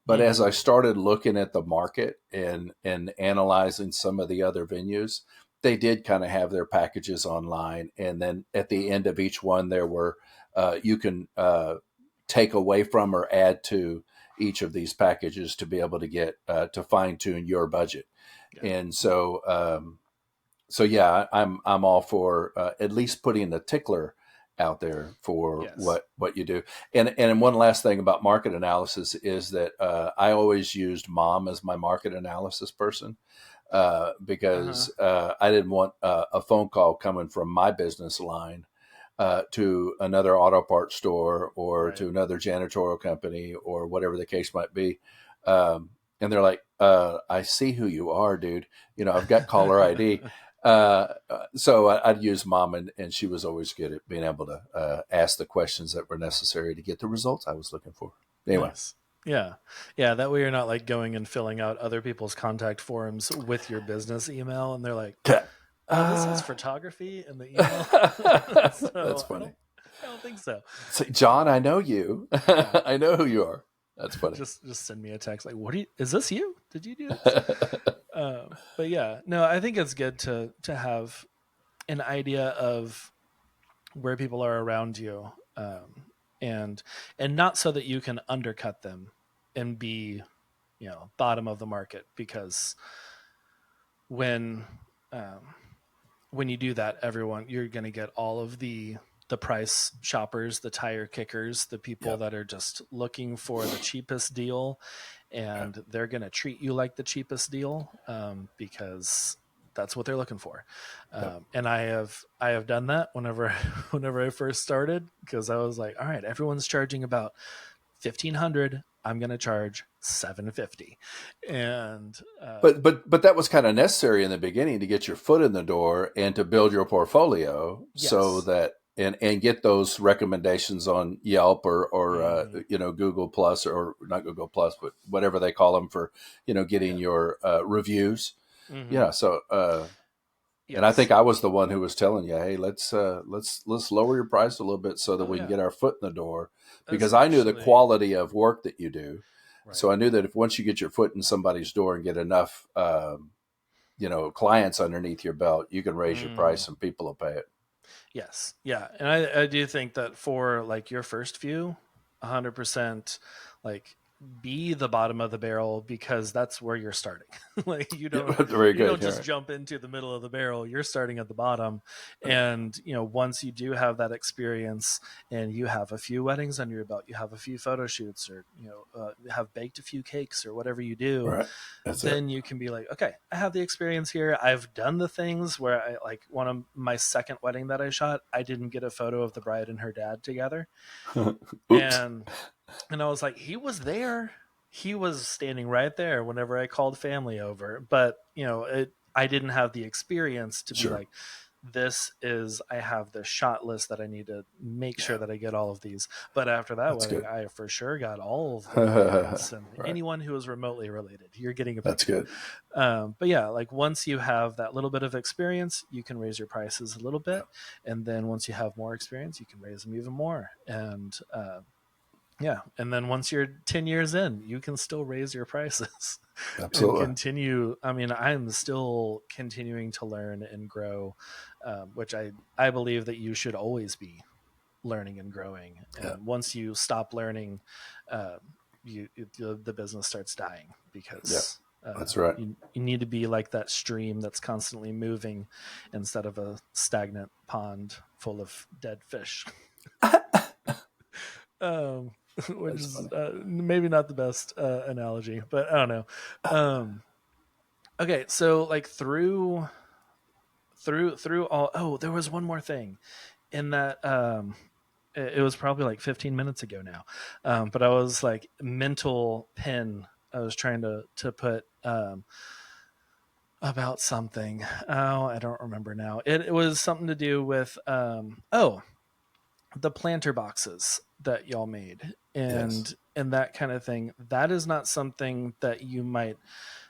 [SPEAKER 2] But as
[SPEAKER 1] Mhm.
[SPEAKER 2] I started looking at the market and analyzing some of the other venues, they did kind of have their packages online, and then at the end of each one, there were you can take away from or add to each of these packages to be able to get to fine tune your budget.
[SPEAKER 1] Yeah.
[SPEAKER 2] And so yeah, I'm all for at least putting a tickler out there for
[SPEAKER 1] Yes.
[SPEAKER 2] what you do. And one last thing about market analysis is that I always used mom as my market analysis person
[SPEAKER 1] Uh huh.
[SPEAKER 2] because I didn't want a phone call coming from my business line to another auto parts store or
[SPEAKER 1] Right.
[SPEAKER 2] to another janitorial company or whatever the case might be. And they're like, I see who you are, dude. You know, I've got caller ID. So I'd use mom, and she was always good at being able to ask the questions that were necessary to get the results I was looking for. Anyway,
[SPEAKER 1] Nice. Yeah. Yeah. That way you're not like going and filling out other people's contact forms with your business email. And they're like, this says
[SPEAKER 2] uh,
[SPEAKER 1] photography in the email.
[SPEAKER 2] that's
[SPEAKER 1] So
[SPEAKER 2] funny.
[SPEAKER 1] I don't think so.
[SPEAKER 2] Say, John, I know you.
[SPEAKER 1] Yeah.
[SPEAKER 2] I know who you are. That's funny.
[SPEAKER 1] Just send me a text like, is this you? Did you do this? But yeah, no, I think it's good to have an idea of where people are around you, and not so that you can undercut them and be, bottom of the market, because when um, when you do that, everyone, you're going to get all of the price shoppers, the tire kickers, the people
[SPEAKER 2] Yep.
[SPEAKER 1] that are just looking for the cheapest deal, and they're going to treat you like the cheapest deal, because that's what they're looking for.
[SPEAKER 2] Yep.
[SPEAKER 1] And I have done that whenever whenever I first started, because I was like, all right, everyone's charging about 1,500. I'm going to charge 750, and
[SPEAKER 2] But that was kind of necessary in the beginning to get your foot in the door and to build your portfolio so
[SPEAKER 1] yes.
[SPEAKER 2] that and get those recommendations on Yelp or
[SPEAKER 1] Hmm.
[SPEAKER 2] Google Plus, or not Google Plus, but whatever they call them for getting
[SPEAKER 1] Yeah.
[SPEAKER 2] your reviews.
[SPEAKER 1] Hmm.
[SPEAKER 2] Yeah. So And I
[SPEAKER 1] Yes,
[SPEAKER 2] think I was the one who was telling you, "Hey, let's lower your price a little bit so that
[SPEAKER 1] oh
[SPEAKER 2] we can
[SPEAKER 1] yeah,
[SPEAKER 2] get our foot in the door," because I knew the
[SPEAKER 1] especially
[SPEAKER 2] quality of work that you do.
[SPEAKER 1] right.
[SPEAKER 2] So I knew that if once you get your foot in somebody's door and get enough, clients underneath your belt, you can raise your
[SPEAKER 1] Mm.
[SPEAKER 2] price and people will pay it.
[SPEAKER 1] Yes. Yeah. And I do think that for like your first few, 100% like be the bottom of the barrel because that's where you're starting. Like
[SPEAKER 2] Yeah, very
[SPEAKER 1] you don't
[SPEAKER 2] good. All
[SPEAKER 1] just
[SPEAKER 2] right.
[SPEAKER 1] jump into the middle of the barrel, you're starting at the bottom. And once you do have that experience and you have a few weddings under your belt, you have a few photo shoots or have baked a few cakes or whatever you
[SPEAKER 2] All
[SPEAKER 1] do,
[SPEAKER 2] right. That's it.
[SPEAKER 1] then you can be like, okay, I have the experience here. I've done the things where I like one of my second wedding that I shot, I didn't get a photo of the bride and her dad together.
[SPEAKER 2] Oops.
[SPEAKER 1] And I was like, he was there. He was standing right there whenever I called family over. But, I didn't have the experience to be
[SPEAKER 2] Sure.
[SPEAKER 1] like, I have this shot list that I need to make sure
[SPEAKER 2] Yeah,
[SPEAKER 1] that I get all of these. But after that
[SPEAKER 2] that's
[SPEAKER 1] wedding,
[SPEAKER 2] good.
[SPEAKER 1] I for sure got all of the
[SPEAKER 2] Right.
[SPEAKER 1] parents and anyone who was remotely related. You're getting a
[SPEAKER 2] That's
[SPEAKER 1] picture.
[SPEAKER 2] good.
[SPEAKER 1] But yeah, like once you have that little bit of experience, you can raise your prices a little
[SPEAKER 2] Yeah,
[SPEAKER 1] bit. And then once you have more experience, you can raise them even more. And, yeah. And then once you're 10 years in, you can still raise your prices and
[SPEAKER 2] absolutely.
[SPEAKER 1] continue. I mean, I'm still continuing to learn and grow, which I believe that you should always be learning and growing.
[SPEAKER 2] Yeah.
[SPEAKER 1] And once you stop learning, uh, the business starts dying
[SPEAKER 2] Yeah.
[SPEAKER 1] because
[SPEAKER 2] That's right.
[SPEAKER 1] you need to be like that stream that's constantly moving instead of a stagnant pond full of dead fish. um, which
[SPEAKER 2] That's
[SPEAKER 1] is
[SPEAKER 2] funny.
[SPEAKER 1] maybe not the best analogy, but I don't know. Um, okay, so like through all. Oh, there was one more thing in that. It was probably like 15 minutes ago now, but I was like mental pen. I was trying to put about something. Oh, I don't remember now. It was something to do with the planter boxes that y'all made
[SPEAKER 2] Yes.
[SPEAKER 1] and that kind of thing. That is not something that you might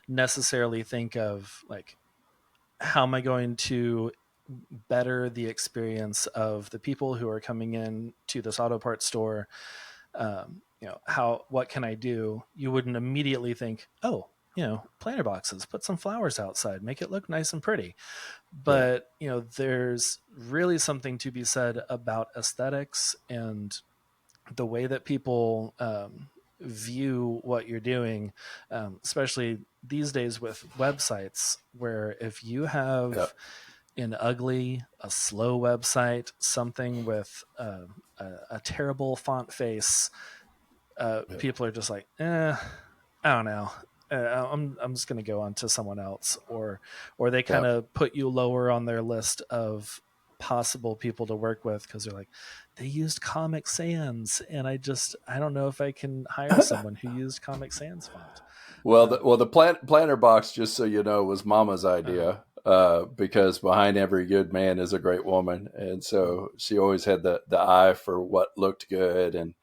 [SPEAKER 1] necessarily think of like, how am I going to better the experience of the people who are coming in to this auto parts store? What can I do? You wouldn't immediately think, oh, planter boxes, put some flowers outside, make it look nice and pretty.
[SPEAKER 2] Yeah.
[SPEAKER 1] But there's really something to be said about aesthetics and the way that people view what you're doing, especially these days with websites, where if you
[SPEAKER 2] Yeah.
[SPEAKER 1] have an ugly, a slow website, something with a terrible font face,
[SPEAKER 2] Yeah.
[SPEAKER 1] people are just like, I don't know. I'm just going to go on to someone else, or they kind
[SPEAKER 2] Yeah.
[SPEAKER 1] of put you lower on their list of possible people to work with because they're like, they used Comic Sans, and I don't know if I can hire someone who used Comic Sans font.
[SPEAKER 2] Well, the
[SPEAKER 1] Um,
[SPEAKER 2] well the planter box, just so you know, was Mama's
[SPEAKER 1] uh,
[SPEAKER 2] idea. Because behind every good man is a great woman, and
[SPEAKER 1] mm,
[SPEAKER 2] so she always had the eye for what looked good
[SPEAKER 1] right.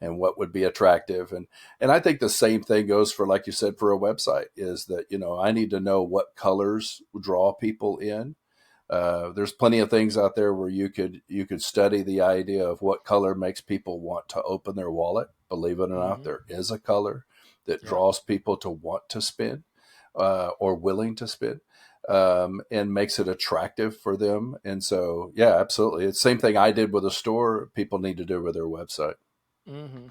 [SPEAKER 2] and what would be attractive, and I think the same thing goes for, like you said, for a website. Is that I need to know what colors draw people in. There's plenty of things out there where you could study the idea of what color makes people want to open their wallet. Believe it or not,
[SPEAKER 1] Mm-hmm.
[SPEAKER 2] there is a color that
[SPEAKER 1] Yep.
[SPEAKER 2] draws people to want to spend or willing to spend, and makes it attractive for them. And so, yeah, absolutely, it's the same thing I did with a store. People need to do with their website
[SPEAKER 1] Mm-hmm.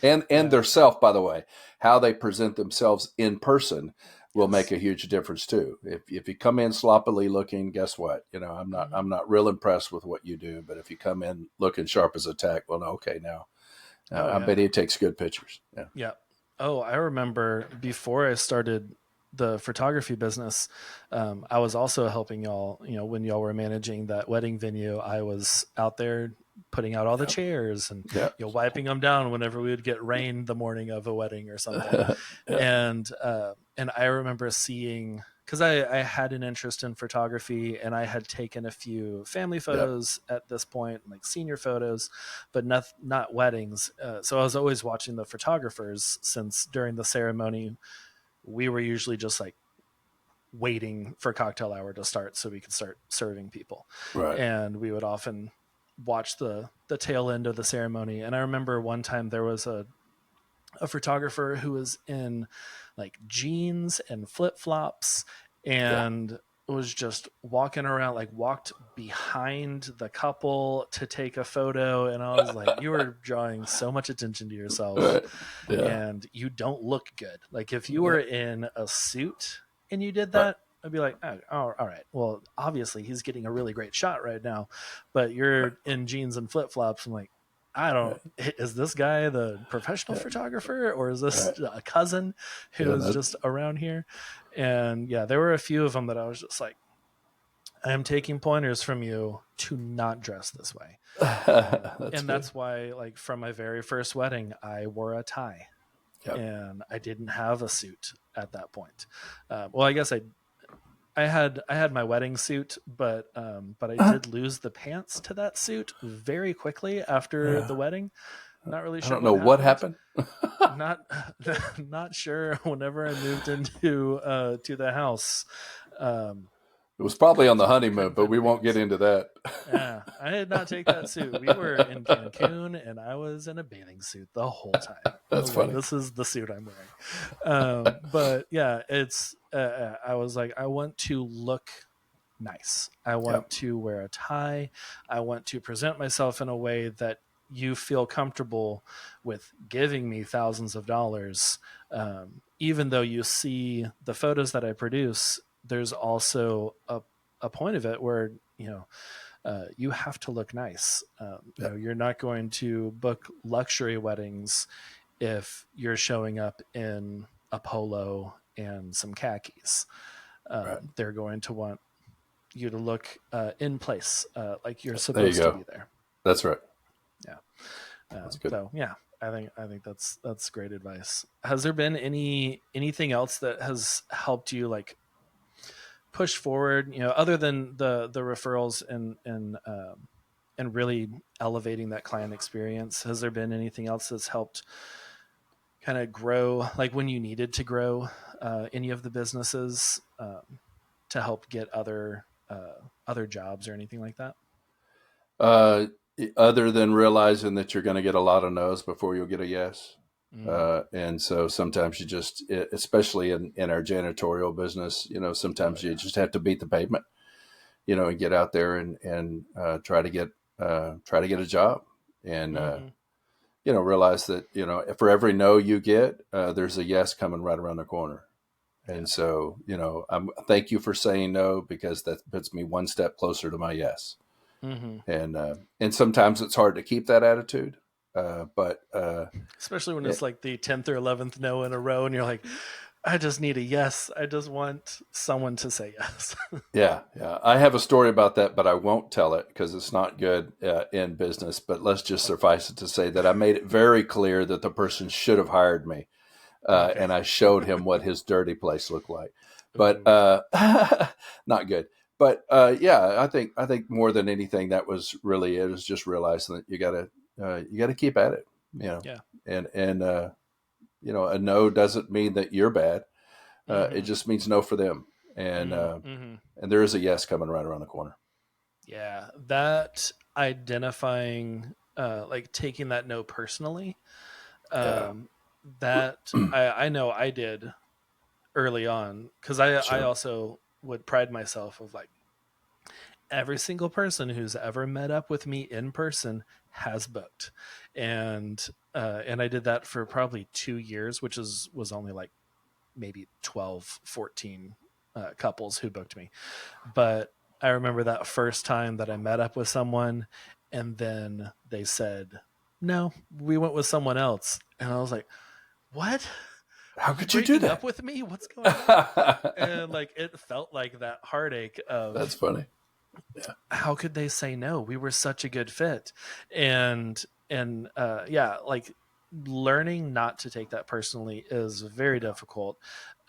[SPEAKER 2] and
[SPEAKER 1] Yeah.
[SPEAKER 2] their self, by the way. How they present themselves in person will make
[SPEAKER 1] Yes.
[SPEAKER 2] a huge difference too. If you come in sloppily looking, guess what? I'm not
[SPEAKER 1] Mm-hmm.
[SPEAKER 2] I'm not real impressed with what you do. But if you come in looking sharp as a tack, well, no, okay, now
[SPEAKER 1] Oh
[SPEAKER 2] I bet
[SPEAKER 1] yeah.
[SPEAKER 2] he takes good pictures. Yeah,
[SPEAKER 1] Yeah. Oh, I remember before I started the photography business, I was also helping y'all. When y'all were managing that wedding venue, I was out there putting out all the chairs and
[SPEAKER 2] yeah,
[SPEAKER 1] wiping them down whenever we would get rain the morning of a wedding or something.
[SPEAKER 2] yeah, yeah,
[SPEAKER 1] And I remember seeing, because I had an interest in photography and I had taken a few family
[SPEAKER 2] yeah.
[SPEAKER 1] photos at this point, like senior photos, but not weddings. So I was always watching the photographers, since during the ceremony we were usually just like waiting for cocktail hour to start so we could start serving people.
[SPEAKER 2] Right.
[SPEAKER 1] And we would often watch the tail end of the ceremony. And I remember one time there was a photographer who was in like jeans and flip flops
[SPEAKER 2] Yeah.
[SPEAKER 1] and was just walking around, like walked behind the couple to take a photo. And I was like, you are drawing so much attention to yourself
[SPEAKER 2] Right. Yeah.
[SPEAKER 1] and you don't look good. Like if you were in a suit and you did
[SPEAKER 2] Right.
[SPEAKER 1] that, I'd be like, oh, all right. Well, obviously he's getting a really great shot right now, but you're in jeans and flip flops. I'm like, I don't.
[SPEAKER 2] Right.
[SPEAKER 1] Is this guy the professional
[SPEAKER 2] Yeah.
[SPEAKER 1] photographer, or is this
[SPEAKER 2] Right.
[SPEAKER 1] a cousin who
[SPEAKER 2] Yeah.
[SPEAKER 1] is just around here? And yeah, there were a few of them that I was just like, I am taking pointers from you to not dress this way.
[SPEAKER 2] That's
[SPEAKER 1] And
[SPEAKER 2] good.
[SPEAKER 1] that's why, like, from my very first wedding, I wore a tie
[SPEAKER 2] Yep.
[SPEAKER 1] and I didn't have a suit at that point. Well, I guess I had my wedding suit, but I did lose the pants to that suit very quickly after the
[SPEAKER 2] Yeah.
[SPEAKER 1] wedding. Not really
[SPEAKER 2] I
[SPEAKER 1] sure
[SPEAKER 2] don't know
[SPEAKER 1] what
[SPEAKER 2] what
[SPEAKER 1] happened.
[SPEAKER 2] happened.
[SPEAKER 1] Not not sure. Whenever I moved into to the house, um,
[SPEAKER 2] It was probably on the honeymoon,
[SPEAKER 1] couldn't
[SPEAKER 2] but
[SPEAKER 1] find the
[SPEAKER 2] we won't get
[SPEAKER 1] pants.
[SPEAKER 2] into that.
[SPEAKER 1] Yeah, I did not take that suit. We were in Cancun, and I was in a bathing suit the whole time. I
[SPEAKER 2] That's
[SPEAKER 1] was like,
[SPEAKER 2] funny.
[SPEAKER 1] "This is the suit I'm wearing." But yeah, it's. I was like, I want to look nice. I want
[SPEAKER 2] Yep.
[SPEAKER 1] to wear a tie. I want to present myself in a way that you feel comfortable with giving me thousands of dollars. Even though you see the photos that I produce, there's also a point of it where, you have to look nice.
[SPEAKER 2] Yep.
[SPEAKER 1] You're not going to book luxury weddings if you're showing up in a polo and some khakis.
[SPEAKER 2] Right.
[SPEAKER 1] They're going to want you to look in place, like you're
[SPEAKER 2] There you
[SPEAKER 1] supposed to
[SPEAKER 2] go.
[SPEAKER 1] be there.
[SPEAKER 2] That's right.
[SPEAKER 1] Yeah.
[SPEAKER 2] That's good.
[SPEAKER 1] So yeah, I think that's great advice. Has there been anything else that has helped you like push forward? Other than the referrals and really elevating that client experience. Has there been anything else that's helped kind of grow, like when you needed to grow any of the businesses to help get other jobs or anything like that?
[SPEAKER 2] Uh, Other than realizing that you're going to get a lot of no's before you'll get a yes.
[SPEAKER 1] Mm.
[SPEAKER 2] And so sometimes you just, especially in our janitorial business,
[SPEAKER 1] Oh
[SPEAKER 2] sometimes you
[SPEAKER 1] yeah.
[SPEAKER 2] just have to beat the pavement, and get out there and try to get a job, and
[SPEAKER 1] Mm-hmm.
[SPEAKER 2] realize that for every no you get, there's a yes coming right around the corner.
[SPEAKER 1] Yeah.
[SPEAKER 2] And so thank you for saying no, because that puts me one step closer to my yes.
[SPEAKER 1] Mm-hmm.
[SPEAKER 2] And sometimes it's hard to keep that attitude, but
[SPEAKER 1] Especially when it's
[SPEAKER 2] it,
[SPEAKER 1] like the 10th or 11th no in a row, and you're like, I just need a yes. I just want someone to say yes.
[SPEAKER 2] yeah, yeah. I have a story about that, but I won't tell it because it's not good in business. But let's just suffice it to say that I made it very clear that the person should have hired me,
[SPEAKER 1] Okay.
[SPEAKER 2] and I showed him what his dirty place looked like. But
[SPEAKER 1] Ooh.
[SPEAKER 2] not good. But yeah, I think more than anything, that was really it. Was just realizing that you gotta keep at it,
[SPEAKER 1] Yeah.
[SPEAKER 2] and a no doesn't mean that you're bad. It
[SPEAKER 1] Mm-hmm.
[SPEAKER 2] just means no for them, and
[SPEAKER 1] Mm-hmm.
[SPEAKER 2] and there is a yes coming right around the corner.
[SPEAKER 1] Yeah. That identifying, like taking that no personally,
[SPEAKER 2] Yeah,
[SPEAKER 1] um, that I know I did early on because I
[SPEAKER 2] sure,
[SPEAKER 1] also would pride myself of like every single person who's ever met up with me in person has booked, and I did that for probably 2 years, which was only like maybe 12, 14 couples who booked me. But I remember that first time that I met up with someone and then they said, no, we went with someone else. And I was like, what? Are
[SPEAKER 2] how
[SPEAKER 1] you
[SPEAKER 2] could you do
[SPEAKER 1] breaking up
[SPEAKER 2] that?
[SPEAKER 1] with me? What's going on? And like it felt like that heartache
[SPEAKER 2] That's
[SPEAKER 1] of
[SPEAKER 2] funny. Yeah,
[SPEAKER 1] how could they say no? We were such a good fit. And yeah, like learning not to take that personally is very difficult,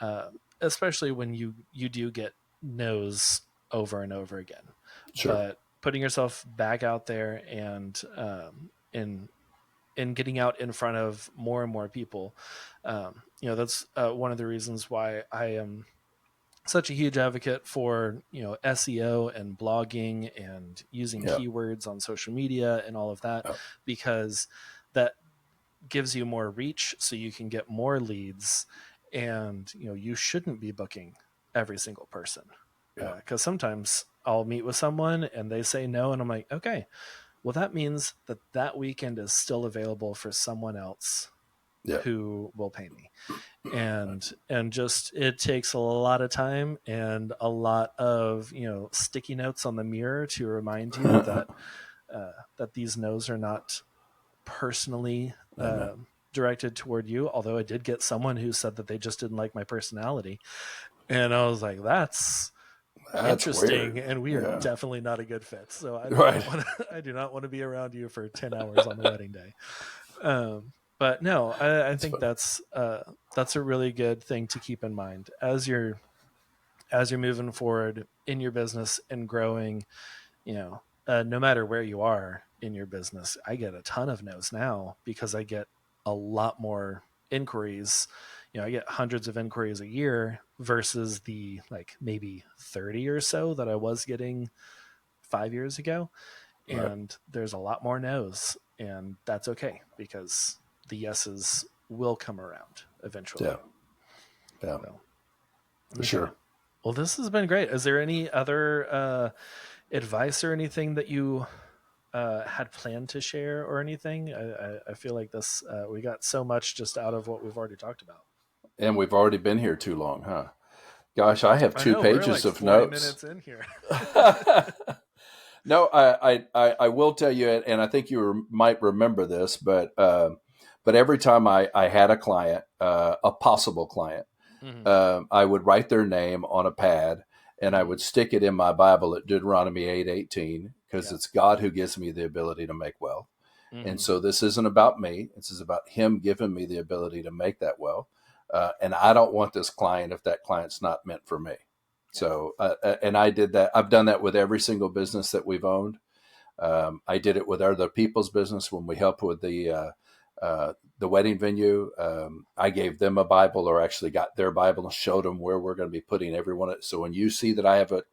[SPEAKER 1] uh, especially when you do get no's over and over again.
[SPEAKER 2] sure,
[SPEAKER 1] But putting yourself back out there and getting out in front of more and more people, that's one of the reasons why I am such a huge advocate for, SEO and blogging and using
[SPEAKER 2] Yeah.
[SPEAKER 1] keywords on social media and all of that,
[SPEAKER 2] Yeah.
[SPEAKER 1] because that gives you more reach so you can get more leads. And you shouldn't be booking every single person,
[SPEAKER 2] Yeah.
[SPEAKER 1] because sometimes I'll meet with someone and they say no, and I'm like, okay, well, that means that that weekend is still available for someone else
[SPEAKER 2] Yeah.
[SPEAKER 1] who will pay me. And just, it takes a lot of time and a lot of sticky notes on the mirror to remind you that that these no's are not personally
[SPEAKER 2] Amen.
[SPEAKER 1] directed toward you. Although I did get someone who said that they just didn't like my personality, and I was like, that's
[SPEAKER 2] That's
[SPEAKER 1] interesting,
[SPEAKER 2] weird.
[SPEAKER 1] and we are
[SPEAKER 2] Yeah.
[SPEAKER 1] definitely not a good fit. So I do
[SPEAKER 2] Right.
[SPEAKER 1] not want to I do not want to be around you for 10 hours on the wedding day. But no, I
[SPEAKER 2] That's
[SPEAKER 1] think
[SPEAKER 2] funny.
[SPEAKER 1] that's a really good thing to keep in mind as you're moving forward in your business and growing. No matter where you are in your business, I get a ton of no's now because I get a lot more inquiries. I get hundreds of inquiries a year versus the like maybe 30 or so that I was getting 5 years ago.
[SPEAKER 2] Right.
[SPEAKER 1] And there's a lot more no's, and that's okay because the yeses will come around
[SPEAKER 2] Yeah.
[SPEAKER 1] eventually.
[SPEAKER 2] Yeah.
[SPEAKER 1] So,
[SPEAKER 2] For
[SPEAKER 1] okay.
[SPEAKER 2] sure.
[SPEAKER 1] Well, this has been great. Is there any other advice or anything that you had planned to share or anything? I feel like this we got so much just out of what we've already talked about.
[SPEAKER 2] And we've already been here too long, huh? Gosh, I have
[SPEAKER 1] I
[SPEAKER 2] two
[SPEAKER 1] know we're
[SPEAKER 2] pages
[SPEAKER 1] like
[SPEAKER 2] of
[SPEAKER 1] 40
[SPEAKER 2] notes.
[SPEAKER 1] minutes in here.
[SPEAKER 2] No, I will tell you, and I think you might remember this, but every time I had a client, a possible client,
[SPEAKER 1] Hmm.
[SPEAKER 2] I would write their name on a pad and I
[SPEAKER 1] Hmm.
[SPEAKER 2] would stick it in my Bible at Deuteronomy 8:18 because
[SPEAKER 1] Yeah.
[SPEAKER 2] it's God who gives me the ability to make wealth. And
[SPEAKER 1] Hmm.
[SPEAKER 2] so this isn't about me. This is about him giving me the ability to make that wealth. And I don't want this client if that client's not meant for me.
[SPEAKER 1] Yeah.
[SPEAKER 2] So, and I did that. I've done that with every single business that we've owned. I did it with other people's business when we helped with the wedding venue. I gave them a Bible, or actually got their Bible and showed them where we're going to be putting everyone. So when you see that I have a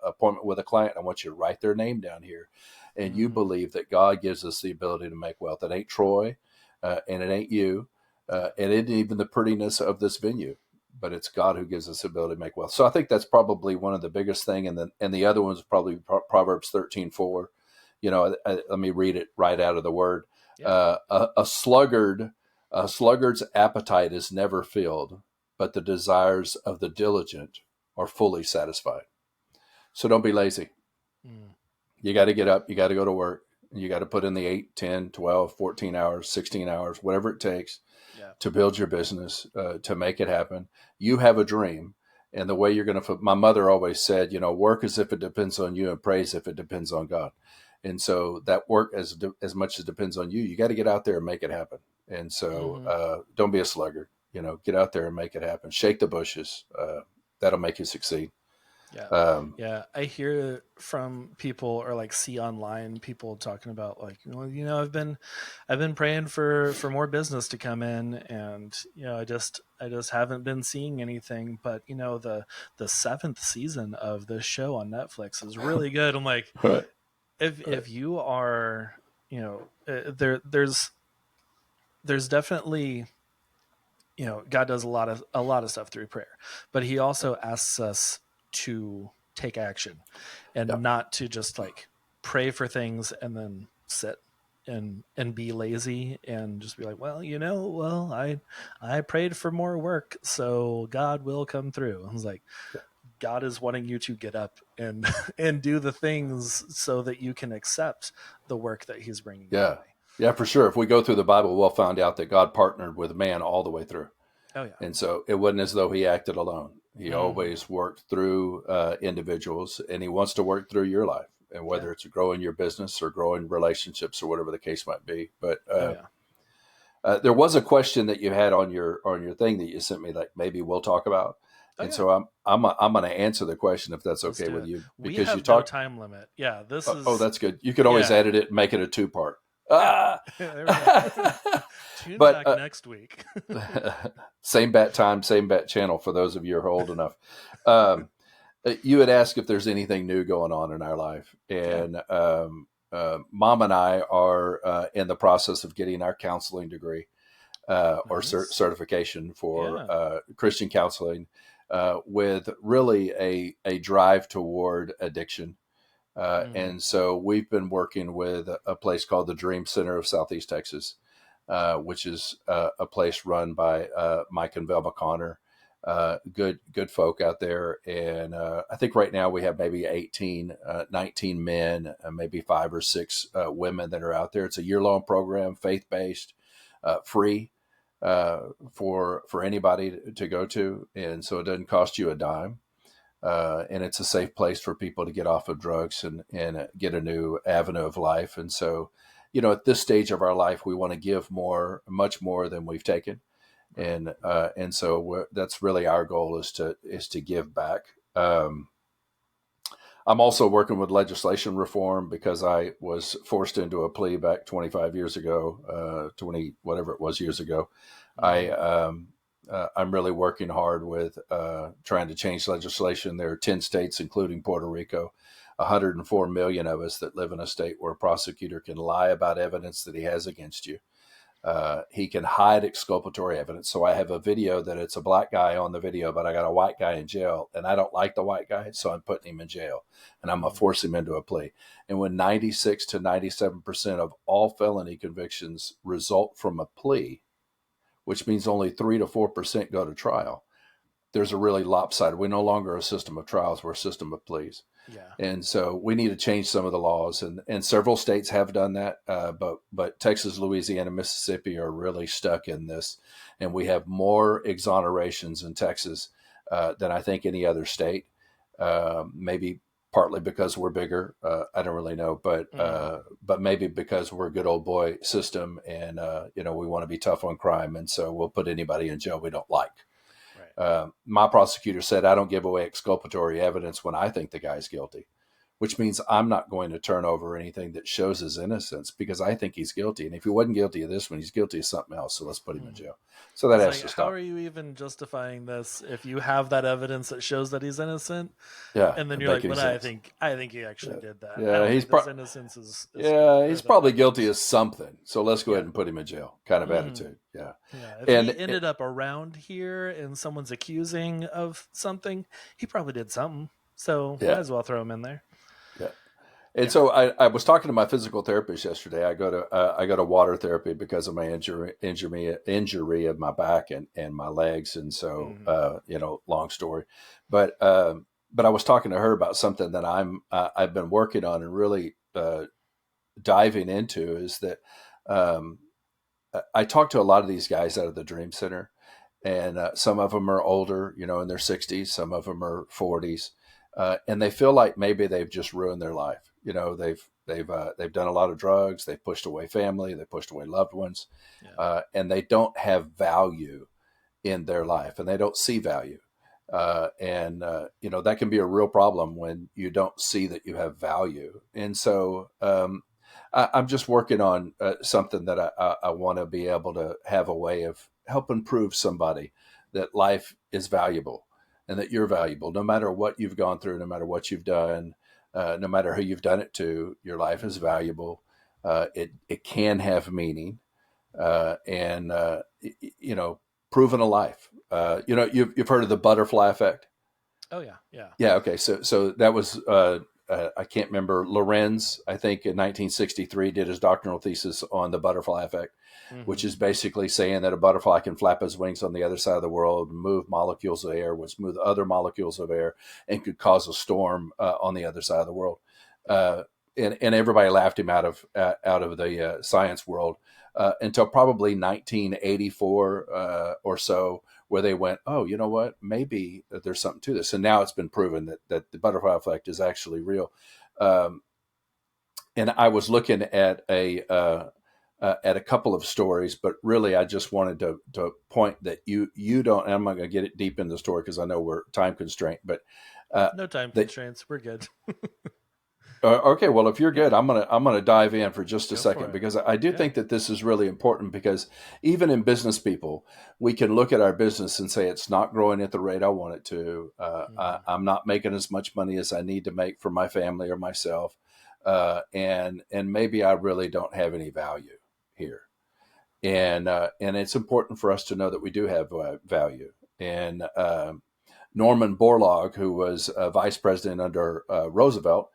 [SPEAKER 2] appointment with a client, I want you to write their name down here, and you
[SPEAKER 1] Hmm.
[SPEAKER 2] believe that God gives us the ability to make wealth. It ain't Troy, and it ain't you,
[SPEAKER 1] Yeah.
[SPEAKER 2] and it ain't even the prettiness of this venue. But it's God who gives us the ability to make wealth. So I think that's probably one of the biggest thing, and the other one is probably Proverbs 13:4. Let me read it right out of the word.
[SPEAKER 1] Yeah.
[SPEAKER 2] A sluggard's appetite is never filled, but the desires of the diligent are fully satisfied. So don't be lazy.
[SPEAKER 1] Mm.
[SPEAKER 2] You got to get up, you got to go to work, you got to put in the 8, 10, 12, 14 hours, 16 hours, whatever it takes
[SPEAKER 1] Yeah.
[SPEAKER 2] to build your business, to make it happen. You have a dream. And the way you're going to, my mother always said, work as if it depends on you and praise if it depends on God. And so that work as much as depends on you, you got to get out there and make it happen. And so
[SPEAKER 1] Hmm.
[SPEAKER 2] don't be a sluggard, get out there and make it happen. Shake the bushes. That'll make you succeed.
[SPEAKER 1] Yeah.
[SPEAKER 2] Um,
[SPEAKER 1] Yeah. I hear from people, or like see online people talking about like, well, I've been praying for more business to come in, and I just haven't been seeing anything. But the seventh season of this show on Netflix is really good. I'm like,
[SPEAKER 2] right, right.
[SPEAKER 1] if you are, there's definitely, God does a lot of stuff through prayer, but he also asks us to take action,
[SPEAKER 2] Yeah.
[SPEAKER 1] and not to just like pray for things and then sit and be lazy and just be like, well, I prayed for more work, so God will come through. I was like,
[SPEAKER 2] Yeah.
[SPEAKER 1] God is wanting you to get up and and do the things so that you can accept the work that he's bringing your
[SPEAKER 2] Yeah.
[SPEAKER 1] way.
[SPEAKER 2] Yeah, for sure. If we go through the Bible, we'll find out that God partnered with man all the way through.
[SPEAKER 1] Oh yeah.
[SPEAKER 2] And so it wasn't as though he acted alone. He
[SPEAKER 1] Hmm.
[SPEAKER 2] always worked through individuals, and he wants to work through your life, and
[SPEAKER 1] Yeah.
[SPEAKER 2] whether it's growing your business or growing relationships or whatever the case might be. But
[SPEAKER 1] Oh yeah.
[SPEAKER 2] there was a question that you had on your thing that you sent me, like maybe we'll talk about.
[SPEAKER 1] Oh
[SPEAKER 2] And
[SPEAKER 1] yeah.
[SPEAKER 2] so I'm going to answer the question if that's
[SPEAKER 1] Let's
[SPEAKER 2] okay
[SPEAKER 1] do
[SPEAKER 2] with
[SPEAKER 1] it.
[SPEAKER 2] you,
[SPEAKER 1] We
[SPEAKER 2] because you
[SPEAKER 1] have no
[SPEAKER 2] talked.
[SPEAKER 1] time limit. Yeah, this
[SPEAKER 2] Oh,
[SPEAKER 1] is
[SPEAKER 2] that's good. You could always
[SPEAKER 1] yeah.
[SPEAKER 2] edit it and make it a two part.
[SPEAKER 1] Yeah. There we go. Tune
[SPEAKER 2] But
[SPEAKER 1] back next week.
[SPEAKER 2] same bat time, same bat channel for those of you who are old enough. Um, you had asked if there's anything new going on in our life.
[SPEAKER 1] Yeah.
[SPEAKER 2] And Mom and I are in the process of getting our counseling degree or
[SPEAKER 1] Nice.
[SPEAKER 2] certification for
[SPEAKER 1] Yeah.
[SPEAKER 2] Christian counseling with really a drive toward addiction.
[SPEAKER 1] Mm-hmm.
[SPEAKER 2] And so we've been working with a place called the Dream Center of Southeast Texas, which is a place run by Mike and Velma Connor. Good folk out there. And I think right now we have maybe 18, 19 men, maybe 5 or 6 women that are out there. It's a year-long program, faith-based, free for anybody to go to. And so it doesn't cost you a dime. And it's a safe place for people to get off of drugs and get a new avenue of life. And so, at this stage of our life, we want to give more, much more than we've taken,
[SPEAKER 1] Right.
[SPEAKER 2] and so that's really our goal is to give back. I'm also working with legislation reform because I was forced into a plea back 25 years ago, 20 whatever it was years ago. I
[SPEAKER 1] Mm-hmm.
[SPEAKER 2] I'm really working hard with trying to change legislation. There are 10 states, including Puerto Rico, 104 million of us that live in a state where a prosecutor can lie about evidence that he has against you. He can hide exculpatory evidence. So I have a video that it's a black guy on the video, but I got a white guy in jail, and I don't like the white guy, so I'm putting him in jail, and I'm gonna
[SPEAKER 1] Mm-hmm.
[SPEAKER 2] force him into a plea. And when 96 to 97% of all felony convictions result from a plea, which means only 3 to 4% go to trial, there's a really lopsided. We're no longer a system of trials; we're a system of pleas.
[SPEAKER 1] Yeah.
[SPEAKER 2] And so we need to change some of the laws, and several states have done that, but Texas, Louisiana, Mississippi are really stuck in this, and we have more exonerations in Texas than I think any other state. Maybe partly because we're bigger, I don't really know,
[SPEAKER 1] Mm-hmm.
[SPEAKER 2] but maybe because we're a good old boy system, and we want to be tough on crime, and so we'll put anybody in jail we don't like.
[SPEAKER 1] Right.
[SPEAKER 2] My prosecutor said I don't give away exculpatory evidence when I think the guy's guilty, which means I'm not going to turn over anything that shows his innocence because I think he's guilty. And if he wasn't guilty of this one, he's guilty of something else. So let's put him in
[SPEAKER 1] Mm-hmm.
[SPEAKER 2] jail. So that
[SPEAKER 1] It's
[SPEAKER 2] has
[SPEAKER 1] like,
[SPEAKER 2] to
[SPEAKER 1] how
[SPEAKER 2] stop.
[SPEAKER 1] are you even justifying this if you have that evidence that shows that he's innocent?
[SPEAKER 2] Yeah,
[SPEAKER 1] And then
[SPEAKER 2] it
[SPEAKER 1] you're
[SPEAKER 2] make
[SPEAKER 1] like,
[SPEAKER 2] any
[SPEAKER 1] but
[SPEAKER 2] sense.
[SPEAKER 1] I think he actually
[SPEAKER 2] Yeah,
[SPEAKER 1] did that. I
[SPEAKER 2] yeah,
[SPEAKER 1] don't
[SPEAKER 2] he's
[SPEAKER 1] think this innocence is
[SPEAKER 2] yeah,
[SPEAKER 1] or
[SPEAKER 2] he's
[SPEAKER 1] the
[SPEAKER 2] probably guilty
[SPEAKER 1] evidence.
[SPEAKER 2] of something. So let's go ahead
[SPEAKER 1] Yeah.
[SPEAKER 2] and put him in jail. Kind of
[SPEAKER 1] Mm-hmm.
[SPEAKER 2] attitude. Yeah,
[SPEAKER 1] Yeah. If
[SPEAKER 2] and
[SPEAKER 1] he ended up around here and someone's accusing of something, he probably did something. So might
[SPEAKER 2] yeah,
[SPEAKER 1] as well throw him in there.
[SPEAKER 2] yeah. And
[SPEAKER 1] Yeah.
[SPEAKER 2] so I was talking to my physical therapist yesterday. I go to water therapy because of my injury of my back and my legs. And so
[SPEAKER 1] Mm-hmm.
[SPEAKER 2] long story, but I was talking to her about something that I've been working on and really diving into is that um, I talk to a lot of these guys out of the Dream Center, and some of them are older, in their 60s. Some of them are 40s, and they feel like maybe they've just ruined their life. They've done a lot of drugs. They've pushed away family. They pushed away loved ones,
[SPEAKER 1] Yeah.
[SPEAKER 2] and they don't have value in their life, and they don't see value. And that can be a real problem when you don't see that you have value. And so I'm just working on something that I want to be able to have a way of helping prove somebody that life is valuable and that you're valuable, no matter what you've gone through, no matter what you've done, no matter who you've done it to. Your life is
[SPEAKER 1] Mm-hmm.
[SPEAKER 2] valuable. It can have meaning, and proven a life. You've heard of the butterfly effect.
[SPEAKER 1] Oh yeah. Yeah.
[SPEAKER 2] Yeah. Okay. So that was I can't remember, Lorenz, I think in 1963 did his doctoral thesis on the butterfly effect, which
[SPEAKER 1] Mm-hmm.
[SPEAKER 2] is basically saying that a butterfly can flap his wings on the other side of the world, move molecules of air, which move other molecules of air, and could cause a storm on the other side of the world.
[SPEAKER 1] Yeah.
[SPEAKER 2] Uh, and everybody laughed him out of the science world until probably 1984 or so, where they went, oh, you know what? Maybe there's something to this. And now it's been proven that the butterfly effect is actually real. Um, and I was looking at a couple of stories, but really I just wanted to point that you don't. And I'm not going to get it deep in the story because I know we're time constrained, but uh,
[SPEAKER 1] No time
[SPEAKER 2] that
[SPEAKER 1] constraints. We're good.
[SPEAKER 2] Okay, well, if you're
[SPEAKER 1] Yeah,
[SPEAKER 2] good, I'm gonna dive in for just a
[SPEAKER 1] go
[SPEAKER 2] second
[SPEAKER 1] for it.
[SPEAKER 2] because I do
[SPEAKER 1] Yeah.
[SPEAKER 2] think that this is really important because even in business people, we can look at our business and say it's not growing at the rate I want it to.
[SPEAKER 1] Hmm.
[SPEAKER 2] I'm not making as much money as I need to make for my family or myself, and maybe I really don't have any value here. And it's important for us to know that we do have value. And Norman Borlaug, who was vice president under Roosevelt,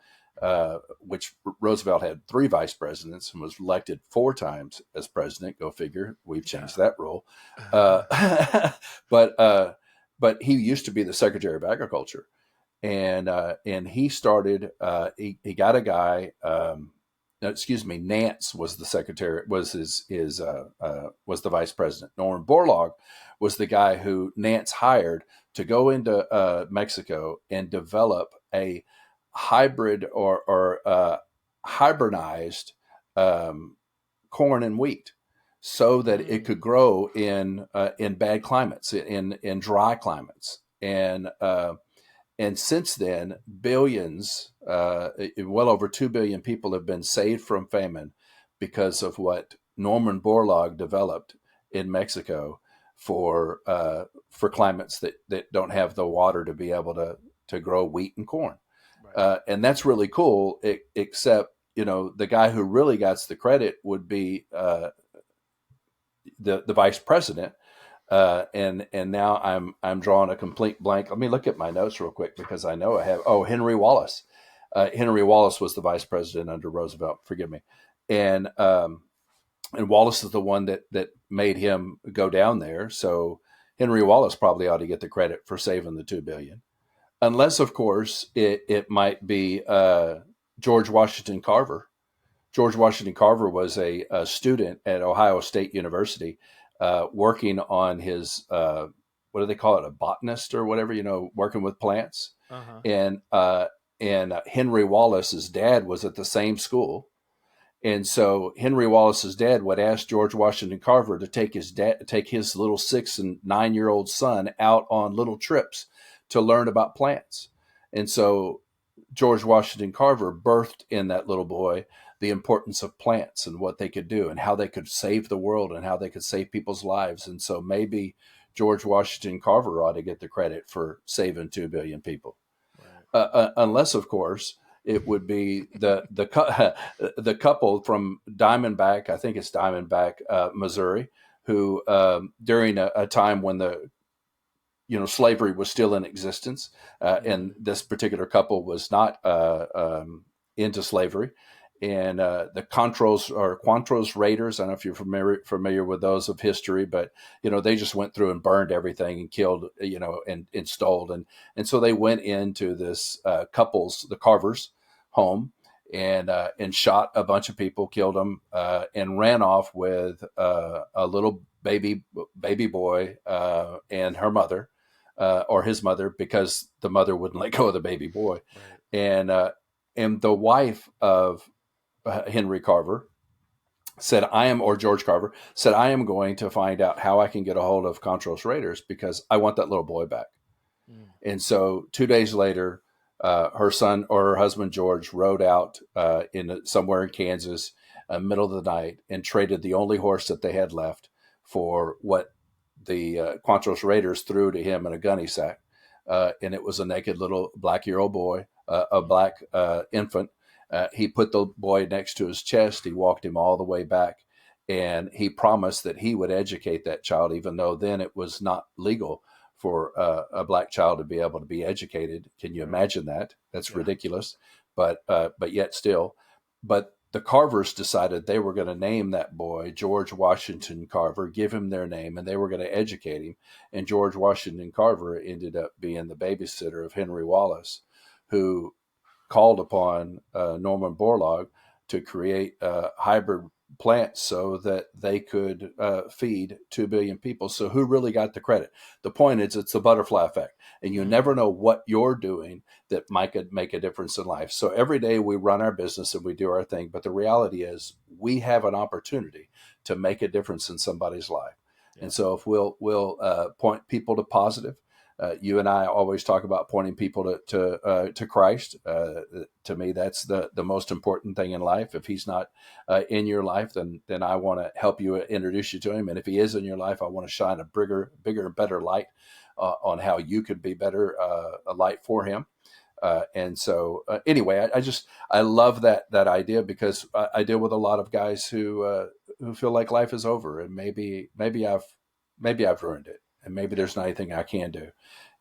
[SPEAKER 2] which Roosevelt had three vice presidents and was elected four times as president. Go figure. We've changed
[SPEAKER 1] Yeah.
[SPEAKER 2] that rule. Uh, but uh, but he used to be the Secretary of Agriculture, and he started. He got a guy. No, excuse me. Nance was the secretary. Was his was the vice president. Norman Borlaug was the guy who Nance hired to go into Mexico and develop a hybrid or hybridized um, corn and wheat, so that it
[SPEAKER 1] Mm.
[SPEAKER 2] could grow in bad climates, in dry climates, and since then, billions, well over 2 billion people have been saved from famine because of what Norman Borlaug developed in Mexico for climates that don't have the water to be able to grow wheat and corn.
[SPEAKER 1] Right.
[SPEAKER 2] And that's really cool, except, the guy who really gets the credit would be the vice president, and now I'm drawing a complete blank. Let me look at my notes real quick because I know I have. Oh, Henry Wallace. Henry Wallace was the vice president under Roosevelt. Forgive me, and and Wallace is the one that made him go down there. So Henry Wallace probably ought to get the credit for saving the 2 billion, unless of course it might be George Washington Carver. George Washington Carver was a student at Ohio State University, working on his what do they call it, a botanist or whatever, working with plants.
[SPEAKER 1] Uh huh.
[SPEAKER 2] And Henry Wallace's dad was at the same school, and so Henry Wallace's dad would ask George Washington Carver to take his little 6 and 9 year old son out on little trips to learn about plants. And so George Washington Carver birthed in that little boy the importance of plants and what they could do and how they could save the world and how they could save people's lives. And so maybe George Washington Carver ought to get the credit for saving 2 billion people.
[SPEAKER 1] Right.
[SPEAKER 2] Unless, of course, it would be the couple from Diamondback, I think it's Diamondback, Missouri, who during a time when the slavery was still in existence, and
[SPEAKER 1] Hmm.
[SPEAKER 2] this particular couple was not into slavery. And the Quantros Raiders. I don't know if you're familiar with those of history, but they just went through and burned everything and killed, and stole, and so they went into this the Carvers' home, and shot a bunch of people, killed them, and ran off with a little baby boy and her mother, or his mother, because the mother wouldn't let go of the baby boy,
[SPEAKER 1] Right.
[SPEAKER 2] and and the wife of Henry Carver said, or George Carver said, I am going to find out how I can get a hold of Contras Raiders because I want that little boy back.
[SPEAKER 1] Mm.
[SPEAKER 2] And so 2 days later, her son or her husband George rode out in somewhere in Kansas, middle of the night, and traded the only horse that they had left for what the Quantros Raiders threw to him in a gunny sack, and it was a naked little black-year-old boy, a
[SPEAKER 1] Mm.
[SPEAKER 2] black infant. He put the boy next to his chest. He walked him all the way back, and he promised that he would educate that child, even though then it was not legal for a black child to be able to be educated. Can you
[SPEAKER 1] Right.
[SPEAKER 2] imagine that? That's
[SPEAKER 1] Yeah.
[SPEAKER 2] ridiculous. But yet still, but the Carvers decided they were going to name that boy George Washington Carver, give him their name, and they were going to educate him. And George Washington Carver ended up being the babysitter of Henry Wallace, who called upon Norman Borlaug to create hybrid plants so that they could feed 2 billion people. So who really got the credit? The point is, it's the butterfly effect, and you
[SPEAKER 1] Hmm.
[SPEAKER 2] never know what you're doing that might could make a difference in life. So every day we run our business and we do our thing, but the reality is we have an opportunity to make a difference in somebody's life.
[SPEAKER 1] Yeah.
[SPEAKER 2] And so if we'll point people to positive, You and I always talk about pointing people to Christ. To me, that's the most important thing in life. If he's not in your life, then I want to help you introduce you to him. And if he is in your life, I want to shine a bigger, and better light on how you could be better a light for him. And so anyway, I love that idea, because I deal with a lot of guys who feel like life is over, and maybe I've ruined it, and maybe
[SPEAKER 1] Yeah.
[SPEAKER 2] there's not anything I can do.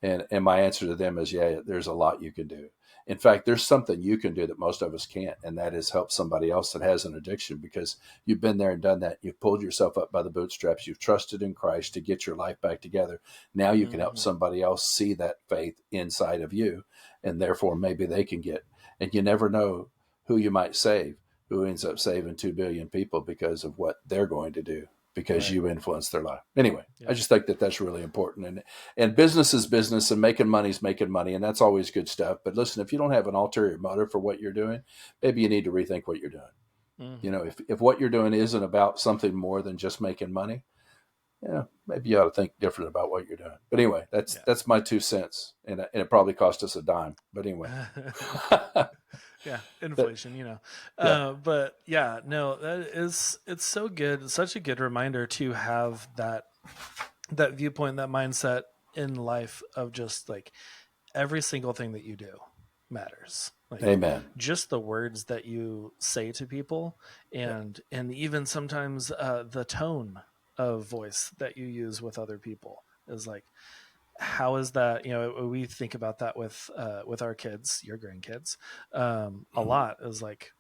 [SPEAKER 2] And my answer to them is, yeah, there's a lot you can do. In fact, there's something you can do that most of us can't, and that is help somebody else that has an addiction, because you've been there and done that. You've pulled yourself up by the bootstraps. You've trusted in Christ to get your life back together. Now you can help
[SPEAKER 1] Mm-hmm.
[SPEAKER 2] somebody else see that faith inside of you, and therefore maybe they can get. And you never know who you might save, who ends up saving 2 billion people because of what they're going to do, because
[SPEAKER 1] Right.
[SPEAKER 2] you influence their life. Anyway, I
[SPEAKER 1] Yep.
[SPEAKER 2] just think that that's really important. And business is business, and making money is making money, and that's always good stuff. But listen, if you don't have an ulterior motive for what you're doing, maybe you need to rethink what you're doing.
[SPEAKER 1] Mm-hmm.
[SPEAKER 2] If what you're doing isn't about something more than just making money, maybe you ought to think different about what you're doing. But anyway, that's my 2 cents, and it probably cost us a dime. But anyway,
[SPEAKER 1] Yeah. Yeah,
[SPEAKER 2] but
[SPEAKER 1] inflation,
[SPEAKER 2] yeah,
[SPEAKER 1] but yeah, no, it's so good. It's such a good reminder to have that viewpoint, that mindset in life of just like every single thing that you do matters. Like
[SPEAKER 2] amen.
[SPEAKER 1] just the words that you say to people,
[SPEAKER 2] Yeah,
[SPEAKER 1] and even sometimes the tone of voice that you use with other people is like, how is that, we think about that with our kids, your grandkids, a
[SPEAKER 2] mhm.
[SPEAKER 1] lot, is like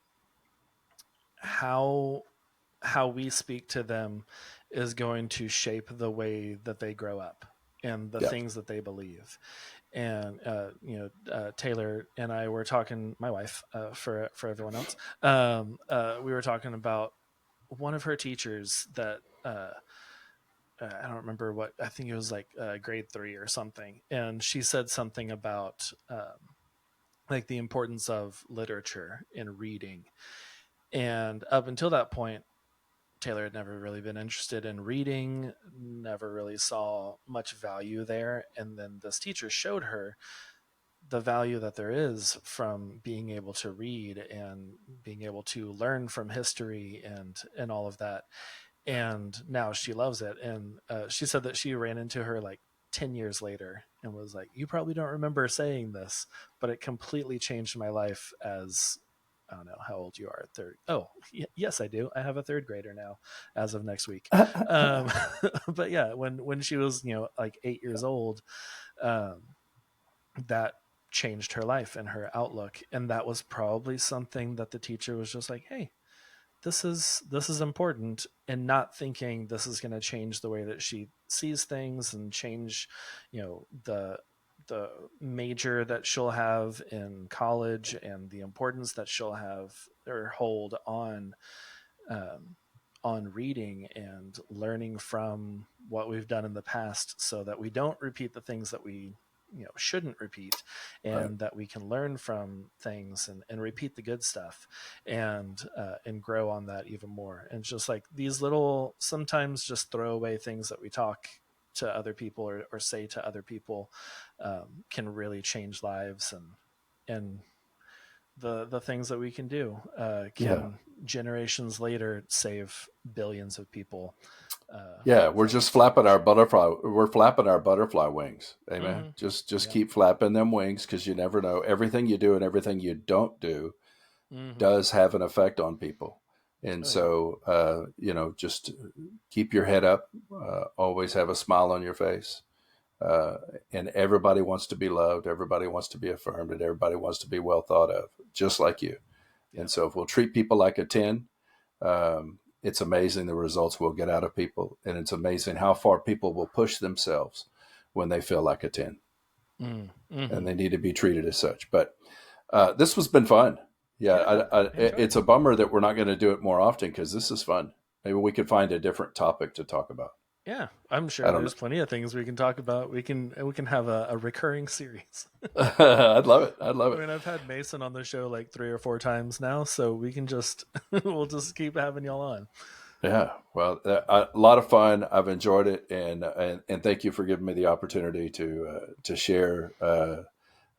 [SPEAKER 1] how how we speak to them is going to shape the way that they grow up and the
[SPEAKER 2] Yeah,
[SPEAKER 1] things that they believe. And Taylor and I were talking, my wife, for everyone else, we were talking about one of her teachers that I don't remember what, I think it was like grade 3 or something, and she said something about like the importance of literature in reading. And up until that point, Taylor had never really been interested in reading, never really saw much value there. And then this teacher showed her the value that there is from being able to read and being able to learn from history and all of that. And now she loves it. And she said that she ran into her like 10 years later and was like, you probably don't remember saying this, but it completely changed my life as, I don't know how old you are. Third. Oh, yes, I do. I have a third grader now as of next week. Um, but yeah, when she was, like 8 years old, um, that changed her life and her outlook. And that was probably something that the teacher was just like, hey, this is important, and not thinking this is going to change the way that she sees things and change, the major that she'll have in college and the importance that she'll have or hold um, on reading and learning from what we've done in the past, so that we don't repeat the things that we shouldn't repeat,
[SPEAKER 2] right.
[SPEAKER 1] and that we can learn from things and repeat the good stuff, and grow on that even more. And just like these little, sometimes just throwaway things that we talk to other people or say to other people, can really change lives. And the things that we can do
[SPEAKER 2] Yeah,
[SPEAKER 1] can generations later save billions of people
[SPEAKER 2] yeah. We're
[SPEAKER 1] from
[SPEAKER 2] just
[SPEAKER 1] from
[SPEAKER 2] flapping our
[SPEAKER 1] addiction.
[SPEAKER 2] butterfly. We're flapping our butterfly wings. Amen.
[SPEAKER 1] Mm-hmm.
[SPEAKER 2] Just
[SPEAKER 1] Yep.
[SPEAKER 2] keep flapping them wings, because you never know. Everything you do and everything you don't do
[SPEAKER 1] Mm-hmm.
[SPEAKER 2] does have an effect on people. And
[SPEAKER 1] Oh yeah.
[SPEAKER 2] so, just keep your head up. Always have a smile on your face. Uh, and everybody wants to be loved. Everybody wants to be affirmed, and everybody wants to be well thought of, just like you. And
[SPEAKER 1] Yep.
[SPEAKER 2] so, if we'll treat people like a 10, it's amazing the results we'll get out of people. And it's amazing how far people will push themselves when they feel like a 10,
[SPEAKER 1] Mm-hmm.
[SPEAKER 2] and they need to be treated as such. But this has been fun. Yeah,
[SPEAKER 1] Yeah, I enjoyed
[SPEAKER 2] it's
[SPEAKER 1] it.
[SPEAKER 2] a bummer that we're not going to do it more often, because this is fun. Maybe we could find a different topic to talk about.
[SPEAKER 1] Yeah, I'm
[SPEAKER 2] I
[SPEAKER 1] sure
[SPEAKER 2] don't know.
[SPEAKER 1] there's plenty of things we can talk about. We can have a recurring series.
[SPEAKER 2] I'd love it. I'd love
[SPEAKER 1] I
[SPEAKER 2] it.
[SPEAKER 1] mean, I've had Mason on the show like 3 or 4 times now, so we can just we'll just keep having y'all on.
[SPEAKER 2] Yeah, well, a lot of fun. I've enjoyed it, and thank you for giving me the opportunity to share.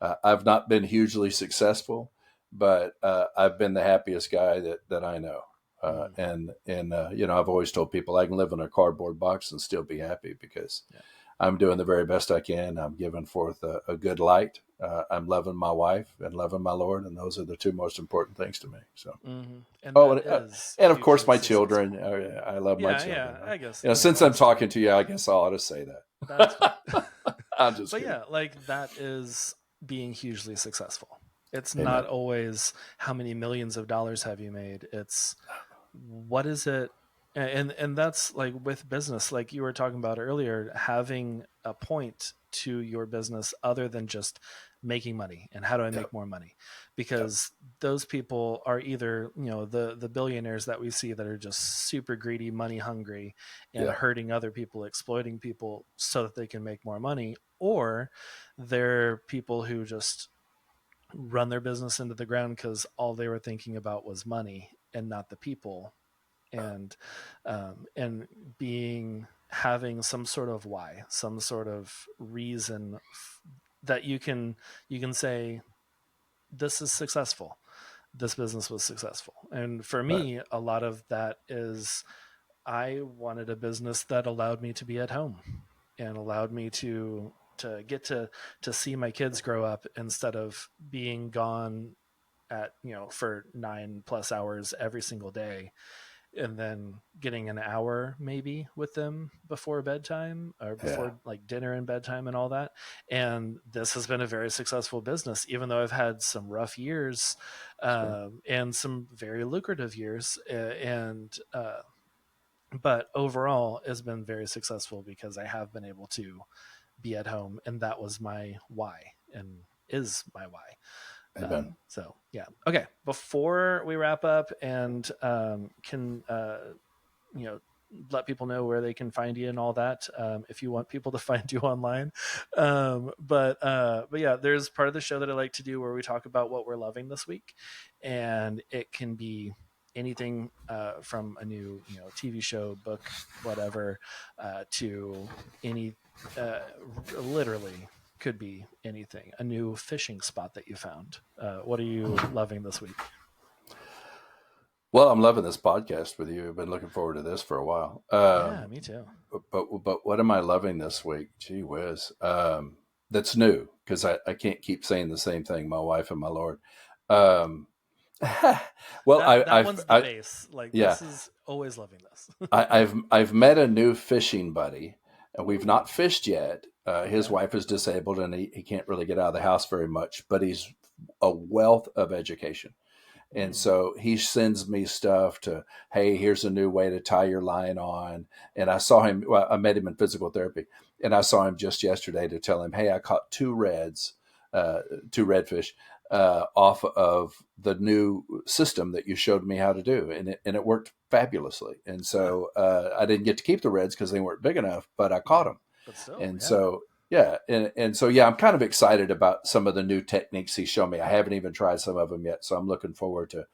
[SPEAKER 2] I've not been hugely successful, but I've been the happiest guy that I know.
[SPEAKER 1] Mm,
[SPEAKER 2] I've always told people I can live in a cardboard box and still be happy because
[SPEAKER 1] yeah.
[SPEAKER 2] I'm doing the very best I can. I'm giving forth a good light. I'm loving my wife and loving my Lord, and those are the two most important things to me. So.
[SPEAKER 1] And
[SPEAKER 2] Oh,
[SPEAKER 1] that is
[SPEAKER 2] and of course,
[SPEAKER 1] hugely
[SPEAKER 2] my children.
[SPEAKER 1] successful.
[SPEAKER 2] I love my
[SPEAKER 1] Yeah,
[SPEAKER 2] children.
[SPEAKER 1] yeah. I guess
[SPEAKER 2] Since I'm talking to you, I guess I ought to say
[SPEAKER 1] that's fine.
[SPEAKER 2] that. I'm just
[SPEAKER 1] But
[SPEAKER 2] kidding.
[SPEAKER 1] yeah, like that is being hugely successful. It's not
[SPEAKER 2] Amen.
[SPEAKER 1] always how many millions of dollars have you made. It's what is it, and that's like with business, like you were talking about earlier, having a point to your business other than just making money and how do I
[SPEAKER 2] Yep.
[SPEAKER 1] make more money,
[SPEAKER 2] Yep.
[SPEAKER 1] because those people are either, the billionaires that we see that are just super greedy, money hungry, and
[SPEAKER 2] Yep.
[SPEAKER 1] hurting other people, exploiting people so that they can make more money, or they're people who just run their business into the ground because all they were thinking about was money and not the people, and being having some sort of why, some sort of reason that you can say this is successful, this business was successful. And for
[SPEAKER 2] Right.
[SPEAKER 1] me, a lot of that is I wanted a business that allowed me to be at home and allowed me to get to see my kids grow up instead of being gone at for 9+ hours every single day, and then getting an hour maybe with them before bedtime or
[SPEAKER 2] Yeah.
[SPEAKER 1] before like dinner and bedtime and all that. And this has been a very successful business, even though I've had some rough years,
[SPEAKER 2] Sure.
[SPEAKER 1] and some very lucrative years, and but overall it's been very successful because I have been able to be at home, and that was my why and is my why.
[SPEAKER 2] Amen.
[SPEAKER 1] So yeah. Okay. Before we wrap up and can you know let people know where they can find you and all that, if you want people to find you online, but yeah, there's part of the show that I like to do where we talk about what we're loving this week, and it can be anything, from a new TV show, book, whatever, to any, uh, literally could be anything, a new fishing spot that you found. What are you loving this week?
[SPEAKER 2] Well, I'm loving this podcast with you. I've been looking forward to this for a while.
[SPEAKER 1] Yeah, me too.
[SPEAKER 2] But what am I loving this week? Gee whiz. That's new because I can't keep saying the same thing. My wife and my Lord. Um, well,
[SPEAKER 1] That one's the base. Like,
[SPEAKER 2] yeah,
[SPEAKER 1] this is always loving this.
[SPEAKER 2] I've met a new fishing buddy, and we've
[SPEAKER 1] Ooh,
[SPEAKER 2] not fished yet. His
[SPEAKER 1] okay.
[SPEAKER 2] wife is disabled, and he can't really get out of the house very much. But he's a wealth of education. And
[SPEAKER 1] Mm,
[SPEAKER 2] so he sends me stuff to, hey, here's a new way to tie your line on. And I saw him, well, I met him in physical therapy, and I saw him just yesterday to tell him, hey, I caught uh, two redfish off of the new system that you showed me how to do. And it worked fabulously. And
[SPEAKER 1] huh.
[SPEAKER 2] so I didn't get to keep the reds because they weren't big enough, but I caught
[SPEAKER 1] Mm,
[SPEAKER 2] them.
[SPEAKER 1] but still,
[SPEAKER 2] And
[SPEAKER 1] yeah.
[SPEAKER 2] so, yeah. And so, yeah, I'm kind of excited about some of the new techniques he showed me. I haven't even tried some of them yet. So I'm looking forward to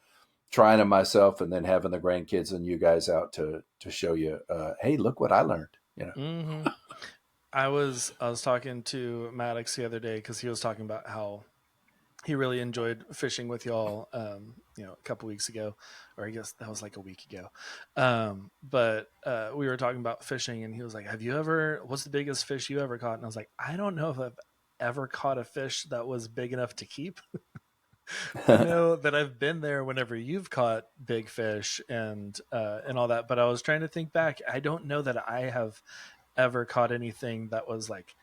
[SPEAKER 2] trying them myself and then having the grandkids and you guys out to show you, hey, look what I learned, you know?
[SPEAKER 1] Hmm. I was talking to Maddox the other day because he was talking about how he really enjoyed fishing with y'all, a couple weeks ago, or I guess that was like a week ago. But we were talking about fishing, and he was like, what's the biggest fish you ever caught? And I was like, I don't know if I've ever caught a fish that was big enough to keep. I know that I've been there whenever you've caught big fish and all that, but I was trying to think back. I don't know that I have ever caught anything that was like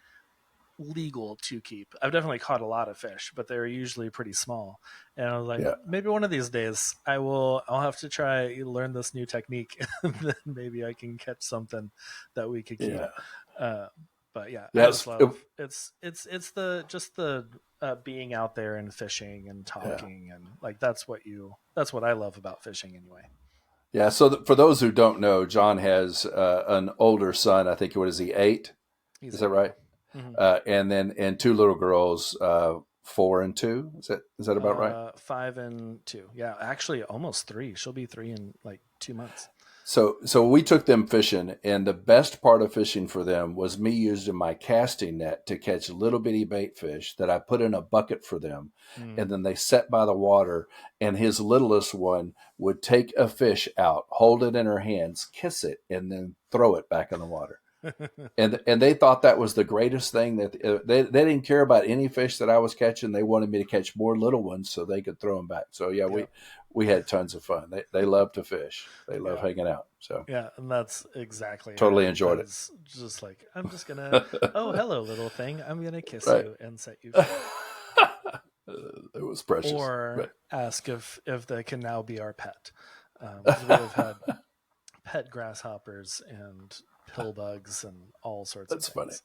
[SPEAKER 1] legal to keep. I've definitely caught a lot of fish, but they're usually pretty small. And I was like,
[SPEAKER 2] Yeah.
[SPEAKER 1] maybe one of these days I'll have to try learn this new technique and then maybe I can catch something that we could keep.
[SPEAKER 2] Yeah.
[SPEAKER 1] Uh, but yeah, I just
[SPEAKER 2] Yes.
[SPEAKER 1] love it's the just the being out there and fishing and
[SPEAKER 2] Yeah.
[SPEAKER 1] talking, and like that's what I love about fishing anyway.
[SPEAKER 2] Yeah. So for those who don't know, John has an older son. I think, what is he, 8?
[SPEAKER 1] He's
[SPEAKER 2] Is that
[SPEAKER 1] 8, yeah.
[SPEAKER 2] right?
[SPEAKER 1] Hmm.
[SPEAKER 2] And two little girls, 4 and 2. Is that about right?
[SPEAKER 1] 5 and 2. Yeah, actually almost 3. She'll be 3 in like 2 months.
[SPEAKER 2] So we took them fishing, and the best part of fishing for them was me using my casting net to catch little bitty bait fish that I put in a bucket for them, and
[SPEAKER 1] Mm.
[SPEAKER 2] then they sat by the water, and his littlest one would take a fish out, hold it in her hands, kiss it, and then throw it back in the water. And they thought that was the greatest thing, that they didn't care about any fish that I was catching. They wanted me to catch more little ones so they could throw them back. So yeah,
[SPEAKER 1] Yeah.
[SPEAKER 2] we had tons of fun. They love to fish. They love
[SPEAKER 1] Yeah.
[SPEAKER 2] hanging out. So
[SPEAKER 1] Yeah, and that's exactly
[SPEAKER 2] totally
[SPEAKER 1] how
[SPEAKER 2] enjoyed
[SPEAKER 1] Buzz just like, I'm just gonna,
[SPEAKER 2] it.
[SPEAKER 1] oh, hello, little thing. I'm gonna kiss
[SPEAKER 2] Right.
[SPEAKER 1] you and set you free.
[SPEAKER 2] It was precious.
[SPEAKER 1] Or
[SPEAKER 2] But
[SPEAKER 1] ask if they can now be our pet. Because we have had pet grasshoppers and pill bugs and all sorts of
[SPEAKER 2] that's funny.
[SPEAKER 1] things.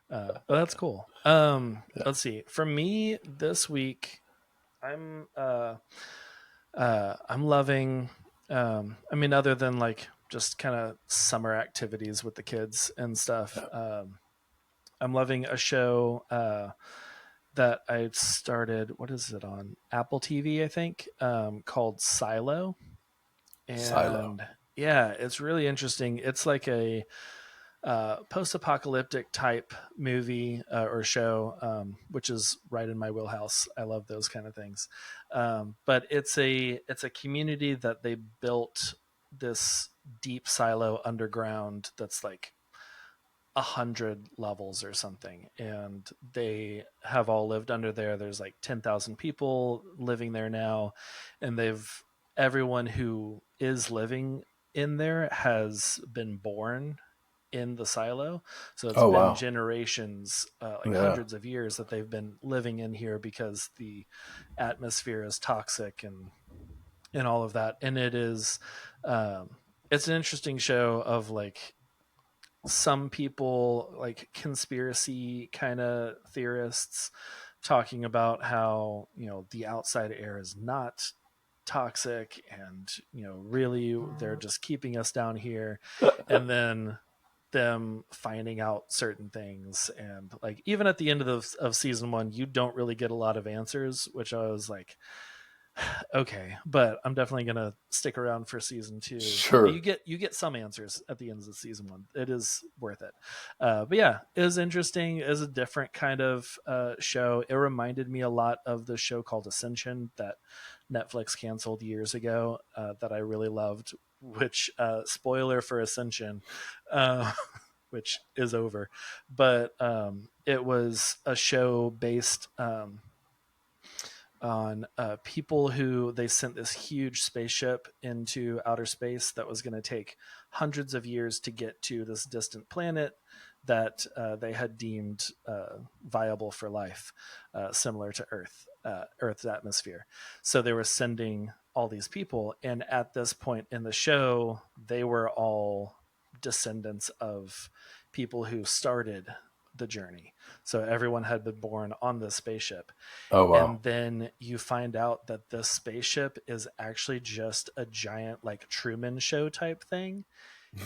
[SPEAKER 1] But that's cool.
[SPEAKER 2] Yeah.
[SPEAKER 1] Let's see. For me this week, I'm I'm loving. I mean, other than like just kind of summer activities with the kids and stuff.
[SPEAKER 2] Yeah.
[SPEAKER 1] I'm loving a show that I started. What is it on Apple TV? I think called Silo,
[SPEAKER 2] Silo.
[SPEAKER 1] and yeah, it's really interesting. It's like a post-apocalyptic type movie or show, which is right in my wheelhouse. I love those kind of things. But it's a community that they built this deep silo underground that's like 100 levels or something, and they have all lived under there. There's like 10,000 people living there now, and they've everyone who is living in there has been born in the silo. So it's
[SPEAKER 2] Oh
[SPEAKER 1] been
[SPEAKER 2] wow.
[SPEAKER 1] generations, like
[SPEAKER 2] Yeah.
[SPEAKER 1] hundreds of years that they've been living in here because the atmosphere is toxic and all of that. And um, it's an interesting show of like some people like conspiracy kind of theorists talking about how the outside air is not toxic and really they're just keeping us down here, and then them finding out certain things, and like even at the end of season one you don't really get a lot of answers, which I was like, okay, but I'm definitely gonna stick around for season two. But
[SPEAKER 2] Sure.
[SPEAKER 1] you get some answers at the end of season one. It is worth it. But yeah, it was interesting. It was a different kind of show. It reminded me a lot of the show called Ascension that Netflix canceled years ago. That I really loved. Which spoiler for Ascension. Which is over, but it was a show based on people who they sent this huge spaceship into outer space that was going to take hundreds of years to get to this distant planet that they had deemed viable for life, similar to Earth, Earth's atmosphere. So they were sending all these people, and at this point in the show, they were all descendants of people who started the journey. So everyone had been born on this spaceship,
[SPEAKER 2] Oh wow.
[SPEAKER 1] and then you find out that this spaceship is actually just a giant like Truman Show type thing,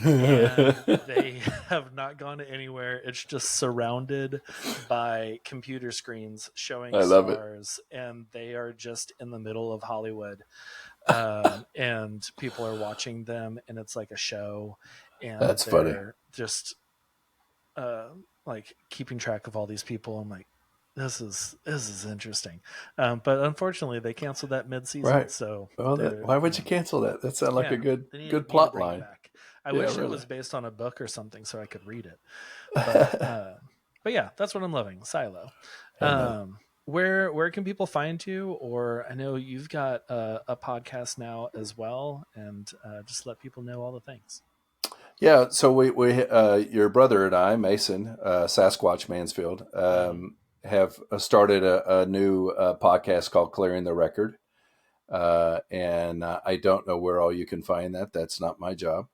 [SPEAKER 1] and they have not gone anywhere. It's just surrounded by computer screens showing
[SPEAKER 2] I love it.
[SPEAKER 1] stars, and they are just in the middle of Hollywood, and people are watching them, and it's like a show, and
[SPEAKER 2] That's funny.
[SPEAKER 1] they're just uh, like keeping track of all these people. I'm like, this is interesting, but unfortunately they canceled that mid-season,
[SPEAKER 2] Right.
[SPEAKER 1] so
[SPEAKER 2] Well,
[SPEAKER 1] they're
[SPEAKER 2] why would you cancel that? That sounds like
[SPEAKER 1] yeah,
[SPEAKER 2] a good
[SPEAKER 1] they
[SPEAKER 2] good
[SPEAKER 1] need to
[SPEAKER 2] plot
[SPEAKER 1] bring it
[SPEAKER 2] line.
[SPEAKER 1] back. I
[SPEAKER 2] Yeah,
[SPEAKER 1] wish it
[SPEAKER 2] really.
[SPEAKER 1] was based on a book or something so I could read it, but yeah, that's what I'm loving, Silo.
[SPEAKER 2] Amen.
[SPEAKER 1] Where can people find you? Or I know you've got a podcast now as well, and just let people know all the things.
[SPEAKER 2] Yeah, so we your brother and I, Mason, Sasquatch Mansfield,
[SPEAKER 1] Mm-hmm.
[SPEAKER 2] have started a new podcast called Clearing the Record, and I don't know where all you can find that. That's not my job.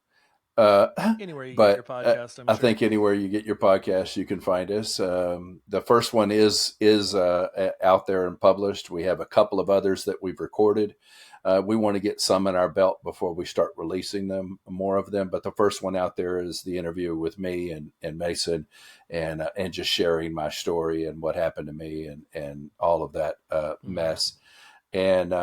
[SPEAKER 2] Uh,
[SPEAKER 1] Anywhere you get your
[SPEAKER 2] but
[SPEAKER 1] podcast, I'm
[SPEAKER 2] I
[SPEAKER 1] sure.
[SPEAKER 2] think anywhere you get your podcast, you can find us. The first one is out there and published. We have a couple of others that we've recorded. We want to get some in our belt before we start releasing them, more of them. But the first one out there is the interview with me and Mason, and just sharing my story and what happened to me and all of that
[SPEAKER 1] Mm-hmm.
[SPEAKER 2] mess. And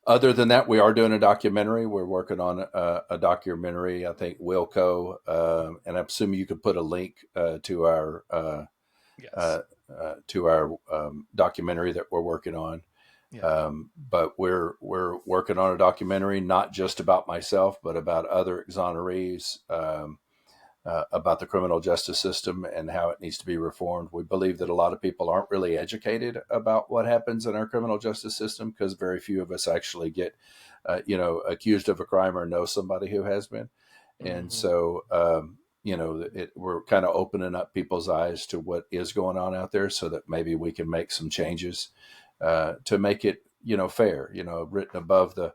[SPEAKER 2] Other than that, we are doing a documentary. We're working on a documentary. I think Wilco, and I'm assuming you could put a link
[SPEAKER 1] Yes.
[SPEAKER 2] uh, to our documentary that we're working on.
[SPEAKER 1] Yeah.
[SPEAKER 2] But we're working on a documentary not just about myself, but about other exonerees, about the criminal justice system and how it needs to be reformed. We believe that a lot of people aren't really educated about what happens in our criminal justice system because very few of us actually get, accused of a crime or know somebody who has been. And
[SPEAKER 1] Hmm.
[SPEAKER 2] so, we're kind of opening up people's eyes to what is going on out there so that maybe we can make some changes to make it, fair, written above the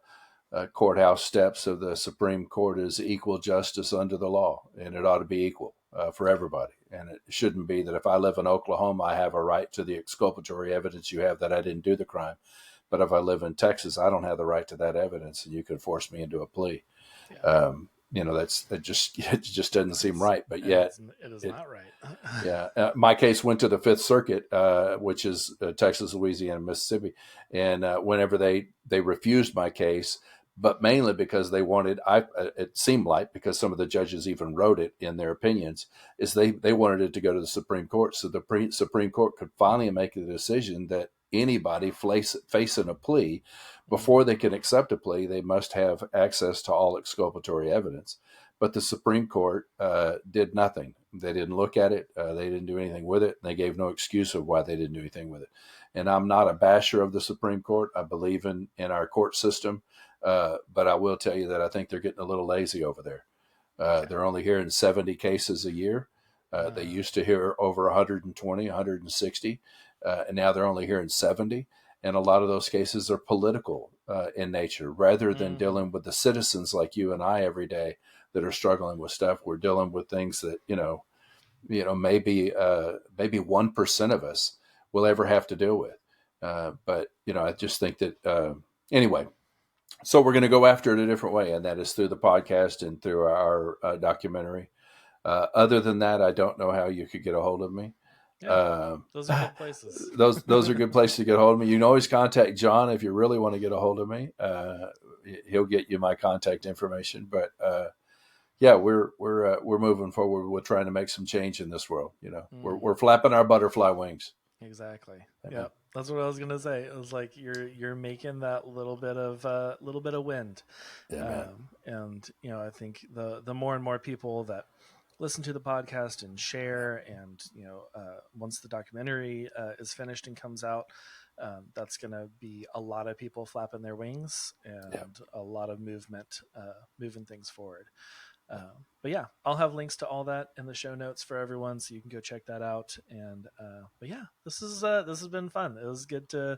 [SPEAKER 2] courthouse steps of the Supreme Court is equal justice under the law, and it ought to be equal for
[SPEAKER 1] Yeah.
[SPEAKER 2] everybody. And it shouldn't be that if I live in Oklahoma, I have a right to the exculpatory evidence you have that I didn't do the crime. But if I live in Texas, I don't have the right to that evidence, and you can force me into a plea.
[SPEAKER 1] Yeah.
[SPEAKER 2] That just it just doesn't seem
[SPEAKER 1] It's,
[SPEAKER 2] right. But yet,
[SPEAKER 1] it is
[SPEAKER 2] it
[SPEAKER 1] not right.
[SPEAKER 2] yeah, my case went to the Fifth Circuit, which is Texas, Louisiana, Mississippi, and whenever they refused my case, but mainly because they wanted, it seemed like because some of the judges even wrote it in their opinions, is they wanted it to go to the Supreme Court, so the Supreme Court could finally make a decision that anybody facing a plea, before
[SPEAKER 1] Hmm.
[SPEAKER 2] they can accept a plea, they must have access to all exculpatory evidence. But the Supreme Court did nothing. They didn't look at it. They didn't do anything with it. They gave no excuse of why they didn't do anything with it. And I'm not a basher of the Supreme Court. I believe in our court system, but I will tell you that I think they're getting a little lazy over there.
[SPEAKER 1] Okay.
[SPEAKER 2] They're only hearing 70 cases a year. They
[SPEAKER 1] Uh,
[SPEAKER 2] used to hear over 120, 160, and now they're only hearing 70. And a lot of those cases are political in nature rather than
[SPEAKER 1] hmm.
[SPEAKER 2] dealing with the citizens like you and I every day that are struggling with stuff. We're dealing with things that, maybe 1% of us will ever have to deal with. But, I just think that, anyway, so we're going to go after it a different way, and that is through the podcast and through our documentary. Other than that, I don't know how you could get a hold of me.
[SPEAKER 1] Yeah.
[SPEAKER 2] Uh,
[SPEAKER 1] Those are good places.
[SPEAKER 2] those are good places to get a hold of me. You can always contact John if you really want to get a hold of me. He'll get you my contact information. But yeah, we're moving forward. We're trying to make some change in this world. We're
[SPEAKER 1] Hmm.
[SPEAKER 2] flapping our butterfly wings.
[SPEAKER 1] Exactly.
[SPEAKER 2] Amen.
[SPEAKER 1] Yeah, that's what I was gonna say. It was like you're making that little bit of wind,
[SPEAKER 2] Amen.
[SPEAKER 1] and I think the more and more people that listen to the podcast and share, and once the documentary is finished and comes out, that's gonna be a lot of people flapping their wings
[SPEAKER 2] Yeah.
[SPEAKER 1] and a lot of movement, moving things forward. But yeah, I'll have links to all that in the show notes for everyone, so you can go check that out. And but yeah, this has been fun. It was good to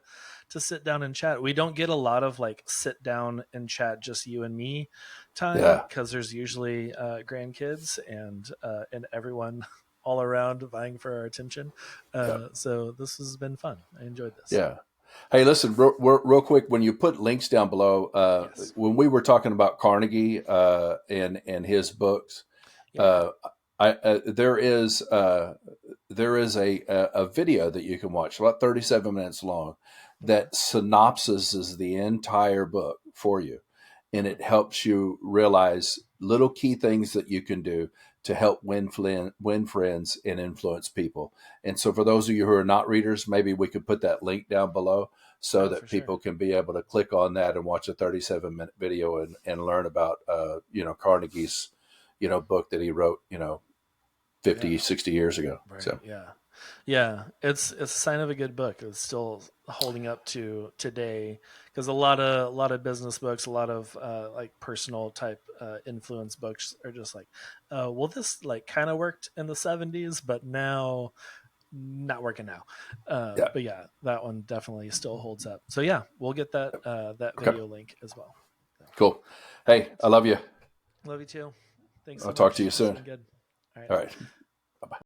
[SPEAKER 1] sit down and chat. We don't get a lot of like sit down and chat, just you and me time,
[SPEAKER 2] Yeah.
[SPEAKER 1] because there's usually grandkids and everyone all around vying for our attention.
[SPEAKER 2] Yeah.
[SPEAKER 1] So this has been fun. I enjoyed this.
[SPEAKER 2] Yeah. Hey, listen, real quick. When you put links down below,
[SPEAKER 1] Yes.
[SPEAKER 2] when we were talking about Carnegie and his books,
[SPEAKER 1] Yeah.
[SPEAKER 2] uh, there is a video that you can watch, about 37 minutes long,
[SPEAKER 1] Okay.
[SPEAKER 2] that synopsises the entire book for you, and
[SPEAKER 1] Hmm.
[SPEAKER 2] it helps you realize little key things that you can do to help win friends and influence people. And so, for those of you who are not readers, maybe we could put that link down below so
[SPEAKER 1] Oh, for
[SPEAKER 2] that
[SPEAKER 1] sure.
[SPEAKER 2] people can be able to click on that and watch a 37-minute video and learn about Carnegie's book that he wrote 50,
[SPEAKER 1] Yeah.
[SPEAKER 2] 60 years ago.
[SPEAKER 1] Right.
[SPEAKER 2] So
[SPEAKER 1] Yeah. Yeah. It's a sign of a good book. It's still holding up to today, because a lot of business books, a lot of like personal type influence books are just like, well, this like kind of worked in the '70s, but now not working now.
[SPEAKER 2] yeah.
[SPEAKER 1] But yeah, that one definitely still holds up. So yeah, we'll get that
[SPEAKER 2] Okay.
[SPEAKER 1] video link as well. So,
[SPEAKER 2] Cool.
[SPEAKER 1] all
[SPEAKER 2] Hey,
[SPEAKER 1] right.
[SPEAKER 2] I love you.
[SPEAKER 1] Love you too. Thanks
[SPEAKER 2] I'll
[SPEAKER 1] so
[SPEAKER 2] talk to
[SPEAKER 1] much.
[SPEAKER 2] you
[SPEAKER 1] This has
[SPEAKER 2] soon.
[SPEAKER 1] been good. All right.
[SPEAKER 2] All right.